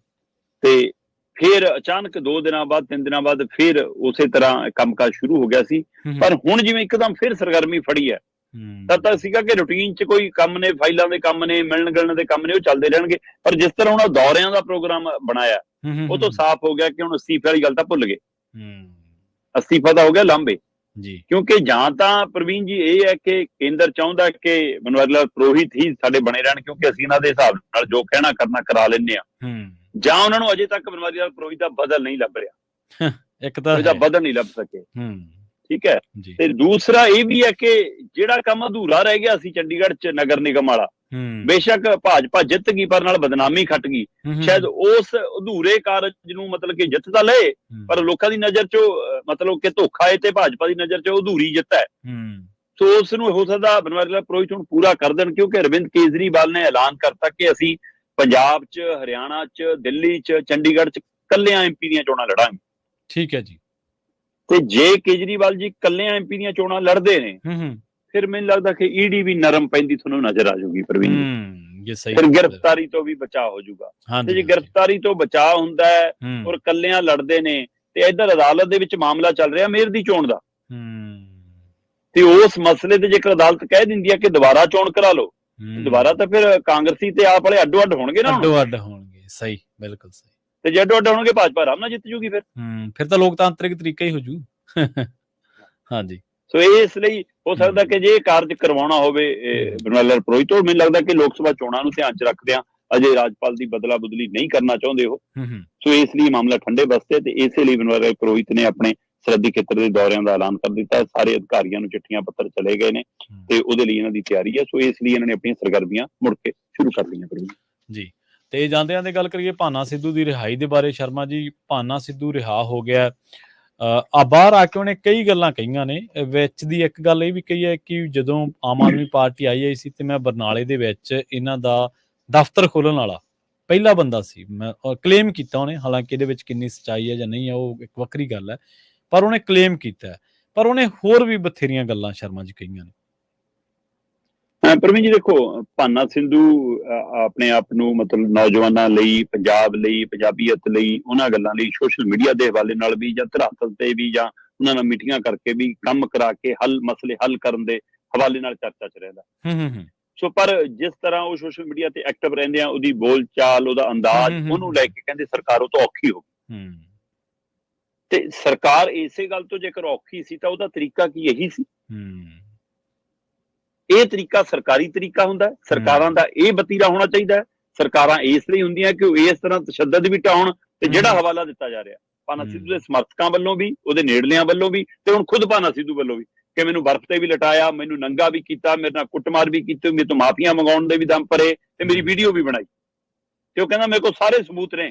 ਤੇ ਫਿਰ ਅਚਾਨਕ 2 ਦਿਨਾਂ ਬਾਅਦ 3 ਦਿਨਾਂ ਬਾਅਦ ਫਿਰ ਉਸੇ ਤਰ੍ਹਾਂ ਕੰਮਕਾਜ ਸ਼ੁਰੂ ਹੋ ਗਿਆ ਸੀ। ਪਰ ਹੁਣ ਜਿਵੇਂ ਇੱਕਦਮ ਫਿਰ ਸਰਗਰਮੀ ਫੜੀ ਹੈ, ਤਦ ਸੀਗਾ ਕਿ ਰੂਟੀਨ 'ਚ ਕੋਈ ਕੰਮ ਨੇ, ਫਾਈਲਾਂ ਦੇ ਕੰਮ ਨੇ, ਮਿਲਣ ਗਿਲਣ ਦੇ ਕੰਮ ਨੇ, ਉਹ ਚੱਲਦੇ ਰਹਿਣਗੇ। ਪਰ ਜਿਸ ਤਰ੍ਹਾਂ ਹੁਣ ਦੌਰਿਆਂ ਦਾ ਪ੍ਰੋਗਰਾਮ ਬਣਾਇਆ, ਉਹ ਤੋਂ ਸਾਫ਼ ਹੋ ਗਿਆ ਕਿ ਹੁਣ ਅਸਤੀਫੇ ਵਾਲੀ ਗੱਲ ਤਾਂ ਭੁੱਲ ਗਏ, ਅਸਤੀਫਾ ਤਾਂ ਹੋ ਗਿਆ ਲਾਂਭੇ ਜੀ। ਕਿਉਂਕਿ ਜਾਂ ਤਾਂ ਪ੍ਰਵੀਨ ਜੀ ਇਹ ਹੈ ਕਿ ਕੇਂਦਰ ਚਾਹੁੰਦਾ ਕਿ ਬਨਵਾਰੀ ਲਾਲ ਪੁਰੋਹਿਤ ਹੀ ਸਾਡੇ ਬਣੇ ਰਹਿਣ, ਕਿਉਂਕਿ ਅਸੀਂ ਇਹਨਾਂ ਦੇ ਹਿਸਾਬ ਨਾਲ ਜੋ ਕਹਿਣਾ ਕਰਨਾ ਕਰਾ ਲੈਂਦੇ ਆ, ਜਾਂ ਉਹਨਾਂ ਨੂੰ ਅਜੇ ਤੱਕ ਬਨਵਾਰੀ ਲਾਲ ਪੁਰੋਹਿਤ ਦਾ ਬਦਲ ਨਹੀਂ ਲੱਭ ਰਿਹਾ, ਇੱਕ ਤਾਂ ਇਹਦਾ ਬਦਲ ਨਹੀਂ ਲੱਭ ਸਕੇ। ਠੀਕ ਹੈ। ਤੇ ਦੂਸਰਾ ਇਹ ਵੀ ਹੈ ਕਿ ਜਿਹੜਾ ਕੰਮ ਅਧੂਰਾ ਰਹਿ ਗਿਆ ਸੀ ਚੰਡੀਗੜ੍ਹ 'ਚ ਨਗਰ ਨਿਗਮ ਵਾਲਾ, ਬੇਸ਼ੱਕ ਭਾਜਪਾ ਜਿੱਤ ਗਈ ਪਰ ਨਾਲ ਬਦਨਾਮੀ ਖੱਟ ਗਈ, ਸ਼ਾਇਦ ਉਸ ਅਧੂਰੇ ਕਾਰਜ ਨੂੰ ਮਤਲਬ ਕਿ ਜਿੱਤ ਤਾਂ ਲਏ ਪਰ ਲੋਕਾਂ ਦੀ ਨਜ਼ਰ 'ਚ ਮਤਲਬ ਕਿ ਧੋਖਾ ਹੈ ਤੇ ਭਾਜਪਾ ਦੀ ਨਜ਼ਰ 'ਚ ਅਧੂਰੀ ਜਿੱਤ ਹੈ। ਸੋ ਉਸ ਨੂੰ ਹੋ ਸਕਦਾ ਬਨਵਾਰੀ ਲਾਲ ਪੁਰੋਹਿਤ ਹੁਣ ਪੂਰਾ ਕਰ ਦੇਣ, ਕਿਉਂਕਿ ਅਰਵਿੰਦ ਕੇਜਰੀਵਾਲ ਨੇ ਐਲਾਨ ਕਰਤਾ ਕਿ ਅਸੀਂ ਪੰਜਾਬ 'ਚ, ਹਰਿਆਣਾ 'ਚ, ਦਿੱਲੀ 'ਚ, ਚੰਡੀਗੜ੍ਹ 'ਚ ਕੱਲਿਆਂ MP ਦੀਆਂ ਚੋਣਾਂ ਲੜਾਂਗੇ। ਠੀਕ ਹੈ ਜੀ। ਤੇ ਜੇ ਕੇਜਰੀਵਾਲ ਜੀ ਕੱਲਿਆਂ MP ਦੀਆਂ ਚੋਣਾਂ ਲੜਦੇ ਨੇ, ਫਿਰ ਮੈਨੂੰ ਲੱਗਦਾ ਕਿ ED ਵੀ ਨਰਮ ਪੈਂਦੀ ਤੁਹਾਨੂੰ ਨਜ਼ਰ ਆ ਜਾਊਗੀ ਪ੍ਰਵੀਨ ਜੀ। ਫਿਰ ਗ੍ਰਿਫਤਾਰੀ ਤੋਂ ਵੀ ਬਚਾਅ ਹੋ ਜਾਊਗਾ। ਤੇ ਜੇ ਗ੍ਰਿਫਤਾਰੀ ਤੋਂ ਬਚਾਅ ਹੁੰਦਾ ਹੈ ਔਰ ਕੱਲਿਆਂ ਲੜਦੇ ਨੇ, ਤੇ ਇੱਧਰ ਅਦਾਲਤ ਦੇ ਵਿੱਚ ਮਾਮਲਾ ਚੱਲ ਰਿਹਾ ਮੇਅਰ ਦੀ ਚੋਣ ਦਾ, ਤੇ ਉਸ ਮਸਲੇ ਤੇ ਜੇਕਰ ਅਦਾਲਤ ਕਹਿ ਦਿੰਦੀ ਹੈ ਕਿ ਦੁਬਾਰਾ ਚੋਣ ਕਰਾ ਲਓ, ਦੁਬਾਰਾ ਤਾਂ ਫਿਰ ਕਾਂਗਰਸੀ ਤੇ ਆਪ ਵਾਲੇ ਅੱਡੋ ਅੱਡ ਹੋਣਗੇ ਨਾ, ਅੱਡੋ ਅੱਡ ਹੋਣਗੇ। ਸਹੀ, ਬਿਲਕੁਲ ਸਹੀ। ਤੇ ਜੇ ਅੱਡੋ ਅੱਡ ਹੋਣਗੇ ਭਾਜਪਾ ਆਰਾਮ ਨਾਲ ਜਿੱਤ ਜੂਗੀ, ਫਿਰ ਤਾਂ ਲੋਕਤਾਂਤਰਿਕ ਤਰੀਕਾ ਹੀ ਹੋ ਜੂ। ਹਾਂਜੀ। ਸੋ ਇਸ ਲਈ ਹੋ ਸਕਦਾ ਕਿ ਜੇ ਕਾਰਜ ਕਰਵਾਉਣਾ ਹੋਵੇ ਬਨਵਾਰੀ ਲਾਲ ਪੁਰੋਹਿਤ ਤੋਂ, ਮੈਨੂੰ ਲੱਗਦਾ ਕਿ ਲੋਕ ਸਭਾ ਚੋਣਾਂ ਨੂੰ ਧਿਆਨ 'ਚ ਰੱਖਦਿਆਂ ਅਜੇ ਰਾਜਪਾਲ ਦੀ ਬਦਲਾ ਬਦਲੀ ਨਹੀਂ ਕਰਨਾ ਚਾਹੁੰਦੇ ਉਹ, ਸੋ ਇਸ ਲਈ ਮਾਮਲਾ ਠੰਡੇ ਬਸਤੇ, ਤੇ ਇਸੇ ਲਈ ਬਨਵਾਰੀ ਲਾਲ ਪੁਰੋਹਿਤ ਨੇ ਆਪਣੇ ਸਰਹੱਦੀ ਖੇਤਰ ਦੇ ਦੌਰਿਆਂ ਦਾ ਐਲਾਨ ਕਰ ਦਿੱਤਾ। ਸਾਰੇ ਅਧਿਕਾਰੀਆਂ ਨੂੰ ਚਿੱਠੀਆਂ ਪੱਤਰ ਚਲੇ ਗਏ ਨੇ ਤੇ ਉਹਦੇ ਲਈ ਇਹਨਾਂ ਦੀ ਤਿਆਰੀ ਹੈ। ਸੋ ਇਸ ਲਈ ਇਹਨਾਂ ਨੇ ਆਪਣੀਆਂ ਸਰਗਰਮੀਆਂ ਮੁੜ ਕੇ ਸ਼ੁਰੂ ਕਰ ਲਈਆਂ ਜੀ। ਤੇ ਜਾਂਦਿਆਂ ਦੀ ਗੱਲ ਕਰੀਏ ਭਾਨਾ ਸਿੱਧੂ ਦੀ ਰਿਹਾਈ ਦੇ ਬਾਰੇ, ਸ਼ਰਮਾ ਜੀ, ਭਾਨਾ ਸਿੱਧੂ ਰਿਹਾ ਹੋ ਗਿਆ, ਬਾਹਰ ਆ ਕੇ ਉਹਨੇ ਕਈ ਗੱਲਾਂ ਕਹੀਆਂ ਨੇ। ਵਿੱਚ ਦੀ ਇੱਕ ਗੱਲ ਇਹ ਵੀ ਕਹੀ ਹੈ ਕਿ ਜਦੋਂ ਆਮ ਆਦਮੀ ਪਾਰਟੀ ਆਈ ਸੀ ਤੇ ਮੈਂ ਬਰਨਾਲੇ ਦੇ ਵਿੱਚ ਇਹਨਾਂ ਦਾ ਦਫ਼ਤਰ ਖੋਲ੍ਹਣ ਵਾਲਾ ਪਹਿਲਾ ਬੰਦਾ ਸੀ, ਮੈਂ ਕਲੇਮ ਕੀਤਾ ਉਹਨੇ। ਹਾਲਾਂਕਿ ਇਹਦੇ ਵਿੱਚ ਕਿੰਨੀ ਸੱਚਾਈ ਹੈ ਜਾਂ ਨਹੀਂ ਹੈ ਉਹ ਇੱਕ ਵੱਖਰੀ ਗੱਲ ਹੈ, ਪਰ ਉਹਨੇ ਕਲੇਮ ਕੀਤਾ। ਪਰ ਉਹਨੇ ਹੋਰ ਵੀ ਬਥੇਰੀਆਂ ਗੱਲਾਂ ਸ਼ਰਮਾ ਜੀ ਕਹੀਆਂ ਨੇ। ਪ੍ਰਵੀਨ ਜੀ ਦੇਖੋ, ਭਾਨਾ ਸਿੱਧੂ ਆਪਣੇ ਆਪ ਨੂੰ ਮਤਲਬ ਨੌਜਵਾਨਾਂ ਲਈ, ਪੰਜਾਬ ਲਈ, ਪੰਜਾਬੀਅਤ ਲਈ, ਉਹਨਾਂ ਗੱਲਾਂ ਲਈ ਸੋਸ਼ਲ ਮੀਡੀਆ ਦੇ ਹਵਾਲੇ ਨਾਲ ਵੀ ਜਾਂ ਧਰਾਤਲ ਤੇ ਵੀ ਜਾਂ ਉਹਨਾਂ ਨਾਲ ਮੀਟਿੰਗਾਂ ਕਰਕੇ ਵੀ ਕੰਮ ਕਰਾ ਕੇ ਮਸਲੇ ਹੱਲ ਕਰਨ ਦੇ ਹਵਾਲੇ ਨਾਲ ਚਰਚਾ 'ਚ ਰਹਿੰਦਾ। ਸੋ ਪਰ ਜਿਸ ਤਰ੍ਹਾਂ ਉਹ ਸੋਸ਼ਲ ਮੀਡੀਆ ਤੇ ਐਕਟਿਵ ਰਹਿੰਦੇ ਆ, ਉਹਦੀ ਬੋਲ ਚਾਲ, ਉਹਦਾ ਅੰਦਾਜ਼, ਉਹਨੂੰ ਲੈ ਕੇ ਕਹਿੰਦੇ ਸਰਕਾਰ ਉਹ ਤੋਂ ਔਖੀ ਹੋ ਗਈ। ਤੇ ਸਰਕਾਰ ਇਸੇ ਗੱਲ ਤੋਂ ਜੇਕਰ ਔਖੀ ਸੀ ਤਾਂ ਉਹਦਾ ਤਰੀਕਾ ਕੀ ਇਹੀ ਸੀ। ਇਹ ਤਰੀਕਾ ਸਰਕਾਰੀ ਤਰੀਕਾ ਹੁੰਦਾ, ਸਰਕਾਰਾਂ ਦਾ ਇਹ ਵਤੀਰਾ ਹੋਣਾ ਚਾਹੀਦਾ ਹੈ। ਸਰਕਾਰਾਂ ਇਸ ਲਈ ਹੁੰਦੀਆਂ ਕਿ ਉਹ ਇਸ ਤਰ੍ਹਾਂ ਤਸ਼ੱਦਦ ਵੀ ਢਾਉਣ, ਤੇ ਜਿਹੜਾ ਹਵਾਲਾ ਦਿੱਤਾ ਜਾ ਰਿਹਾ ਭਾਨਾ ਸਿੱਧੂ ਦੇ ਸਮਰਥਕਾਂ ਵੱਲੋਂ ਵੀ, ਉਹਦੇ ਨੇੜਲਿਆਂ ਵੱਲੋਂ ਵੀ, ਤੇ ਹੁਣ ਖੁਦ ਭਾਨਾ ਸਿੱਧੂ ਵੱਲੋਂ ਵੀ, ਕਿ ਮੈਨੂੰ ਬਰਫ਼ ਤੇ ਵੀ ਲਟਾਇਆ, ਮੈਨੂੰ ਨੰਗਾ ਵੀ ਕੀਤਾ, ਮੇਰੇ ਨਾਲ ਕੁੱਟਮਾਰ ਵੀ ਕੀਤੀ, ਮੇਰੇ ਤੋਂ ਮਾਫੀਆਂ ਮੰਗਾਉਣ ਦੇ ਵੀ ਦਮ ਭਰੇ, ਤੇ ਮੇਰੀ ਵੀਡੀਓ ਵੀ ਬਣਾਈ, ਤੇ ਉਹ ਕਹਿੰਦਾ ਮੇਰੇ ਕੋਲ ਸਾਰੇ ਸਬੂਤ ਨੇ,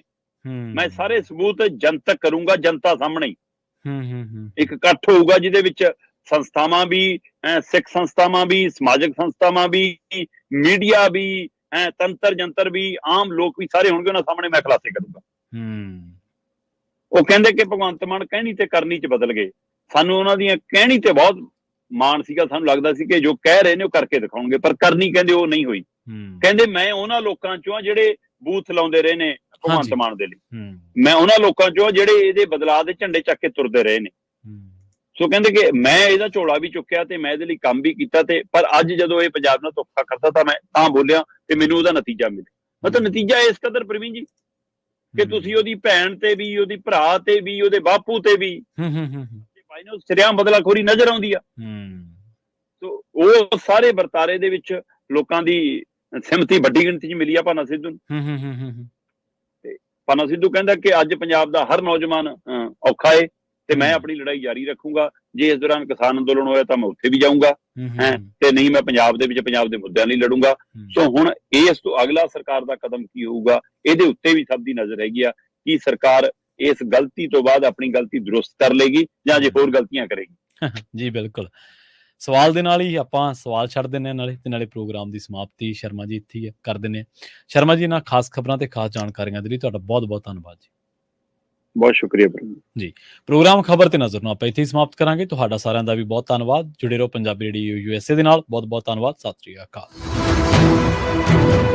ਮੈਂ ਸਾਰੇ ਸਬੂਤ ਜਨਤਕ ਕਰੂੰਗਾ, ਜਨਤਾ ਸਾਹਮਣੇ ਹੀ। ਇੱਕ ਇਕੱਠ ਹੋਊਗਾ ਜਿਹਦੇ ਵਿੱਚ ਸੰਸਥਾਵਾਂ ਵੀ, ਸਿੱਖ ਸੰਸਥਾਵਾਂ ਵੀ, ਸਮਾਜਿਕ ਸੰਸਥਾਵਾਂ ਵੀ, ਮੀਡੀਆ ਵੀ, ਤੰਤਰ ਜੰਤਰ ਵੀ, ਆਮ ਲੋਕ ਵੀ, ਸਾਰੇ ਹੋਣਗੇ, ਉਹਨਾਂ ਸਾਹਮਣੇ ਮੈਂ ਖੁਲਾਸੇ ਕਰੂੰਗਾ। ਉਹ ਕਹਿੰਦੇ ਕਿ ਭਗਵੰਤ ਮਾਨ ਕਹਿਣੀ ਤੇ ਕਰਨੀ 'ਚ ਬਦਲ ਗਏ। ਸਾਨੂੰ ਉਹਨਾਂ ਦੀਆਂ ਕਹਿਣੀ ਤੇ ਬਹੁਤ ਮਾਣ ਸੀਗਾ, ਸਾਨੂੰ ਲੱਗਦਾ ਸੀ ਕਿ ਜੋ ਕਹਿ ਰਹੇ ਨੇ ਉਹ ਕਰਕੇ ਦਿਖਾਉਣਗੇ, ਪਰ ਕਰਨੀ ਕਹਿੰਦੇ ਉਹ ਨਹੀਂ ਹੋਈ। ਕਹਿੰਦੇ ਮੈਂ ਉਹਨਾਂ ਲੋਕਾਂ 'ਚੋਂ ਆ ਜਿਹੜੇ ਬੂਥ ਲਾਉਂਦੇ ਰਹੇ ਨੇ ਭਗਵੰਤ ਮਾਨ ਦੇ ਲਈ, ਮੈਂ ਉਹਨਾਂ ਲੋਕਾਂ 'ਚੋਂ ਜਿਹੜੇ ਇਹਦੇ ਬਦਲਾਅ ਦੇ ਝੰਡੇ ਚੱਕ ਕੇ ਤੁਰਦੇ ਰਹੇ ਨੇ। ਸੋ ਕਹਿੰਦੇ ਕਿ ਮੈਂ ਇਹਦਾ ਝੋਲਾ ਵੀ ਚੁੱਕਿਆ ਤੇ ਮੈਂ ਇਹਦੇ ਲਈ ਕੰਮ ਵੀ ਕੀਤਾ, ਤੇ ਪਰ ਅੱਜ ਜਦੋਂ ਇਹ ਪੰਜਾਬ ਨਾਲ ਧੋਖਾ ਕਰਦਾ ਤਾਂ ਮੈਂ ਤਾਂ ਬੋਲਿਆ ਤੇ ਮੈਨੂੰ ਉਹਦਾ ਨਤੀਜਾ ਮਿਲਿਆ। ਮਤਲਬ ਨਤੀਜਾ ਇਸ ਕਦਰ ਪ੍ਰਵੀਨ ਜੀ ਕਿ ਤੁਸੀਂ ਉਹਦੀ ਭੈਣ ਤੇ ਵੀ, ਉਹਦੀ ਭਰਾ ਤੇ ਵੀ, ਉਹਦੇ ਬਾਪੂ ਤੇ ਵੀ ਭਾਈ ਨੇ ਸਰਿਆਮ ਬਦਲਾਖੋਰੀ ਨਜ਼ਰ ਆਉਂਦੀ ਆ। ਸੋ ਉਹ ਸਾਰੇ ਵਰਤਾਰੇ ਦੇ ਵਿੱਚ ਲੋਕਾਂ ਦੀ ਸਹਿਮਤੀ ਵੱਡੀ ਗਿਣਤੀ 'ਚ ਮਿਲੀ ਆ ਭਾਨਾ ਸਿੱਧੂ ਨੂੰ। ਤੇ ਭਾਨਾ ਸਿੱਧੂ ਕਹਿੰਦਾ ਕਿ ਅੱਜ ਪੰਜਾਬ ਦਾ ਹਰ ਨੌਜਵਾਨ ਔਖਾ ਏ ਤੇ ਮੈਂ ਆਪਣੀ ਲੜਾਈ ਜਾਰੀ ਰੱਖੂੰਗਾ। ਜੇ ਇਸ ਦੌਰਾਨ ਕਿਸਾਨ ਅੰਦੋਲਨ ਹੋਇਆ ਤਾਂ ਮੈਂ ਉੱਥੇ ਵੀ ਜਾਊਂਗਾ, ਤੇ ਨਹੀਂ ਮੈਂ ਪੰਜਾਬ ਦੇ ਵਿੱਚ ਪੰਜਾਬ ਦੇ ਮੁੱਦਿਆਂ ਲਈ ਲੜੂੰਗਾ। ਸੋ ਹੁਣ ਇਸ ਤੋਂ ਅਗਲਾ ਸਰਕਾਰ ਦਾ ਕਦਮ ਕੀ ਹੋਊਗਾ, ਇਹਦੇ ਉੱਤੇ ਵੀ ਸਭ ਦੀ ਨਜ਼ਰ ਹੈਗੀ ਆ ਕਿ ਸਰਕਾਰ ਇਸ ਗਲਤੀ ਤੋਂ ਬਾਅਦ ਆਪਣੀ ਗਲਤੀ ਦਰੁਸਤ ਕਰ ਲੇਗੀ ਜਾਂ ਜੇ ਹੋਰ ਗਲਤੀਆਂ ਕਰੇਗੀ। ਜੀ ਬਿਲਕੁਲ ਸਵਾਲ ਦੇ ਨਾਲ ਹੀ ਆਪਾਂ ਸਵਾਲ ਛੱਡ ਦਿੰਦੇ ਹਾਂ ਨਾਲੇ ਪ੍ਰੋਗਰਾਮ ਦੀ ਸਮਾਪਤੀ ਸ਼ਰਮਾ ਜੀ ਇੱਥੇ ਹੀ ਕਰ ਦਿੰਦੇ ਹਾਂ। ਸ਼ਰਮਾ ਜੀ, ਇਹਨਾਂ ਖਾਸ ਖਬਰਾਂ ਤੇ ਖਾਸ ਜਾਣਕਾਰੀਆਂ ਦੇ ਲਈ ਤੁਹਾਡਾ ਬਹੁਤ-ਬਹੁਤ ਧੰਨਵਾਦ ਜੀ। ਬਹੁਤ ਸ਼ੁਕਰੀਆ ਜੀ। ਪ੍ਰੋਗਰਾਮ ਖਬਰ ਤੇ ਨਜ਼ਰ ਨੂੰ ਆਪਾਂ ਇੱਥੇ ਹੀ ਸਮਾਪਤ ਕਰਾਂਗੇ। ਤੁਹਾਡਾ ਸਾਰਿਆਂ ਦਾ ਵੀ ਬਹੁਤ ਧੰਨਵਾਦ। ਜੁੜੇ ਰਹੋ ਪੰਜਾਬੀ ਰੇਡੀਓ USA ਦੇ ਨਾਲ। ਬਹੁਤ-ਬਹੁਤ ਧੰਨਵਾਦ। ਸਤਿ ਸ਼੍ਰੀ ਅਕਾਲ।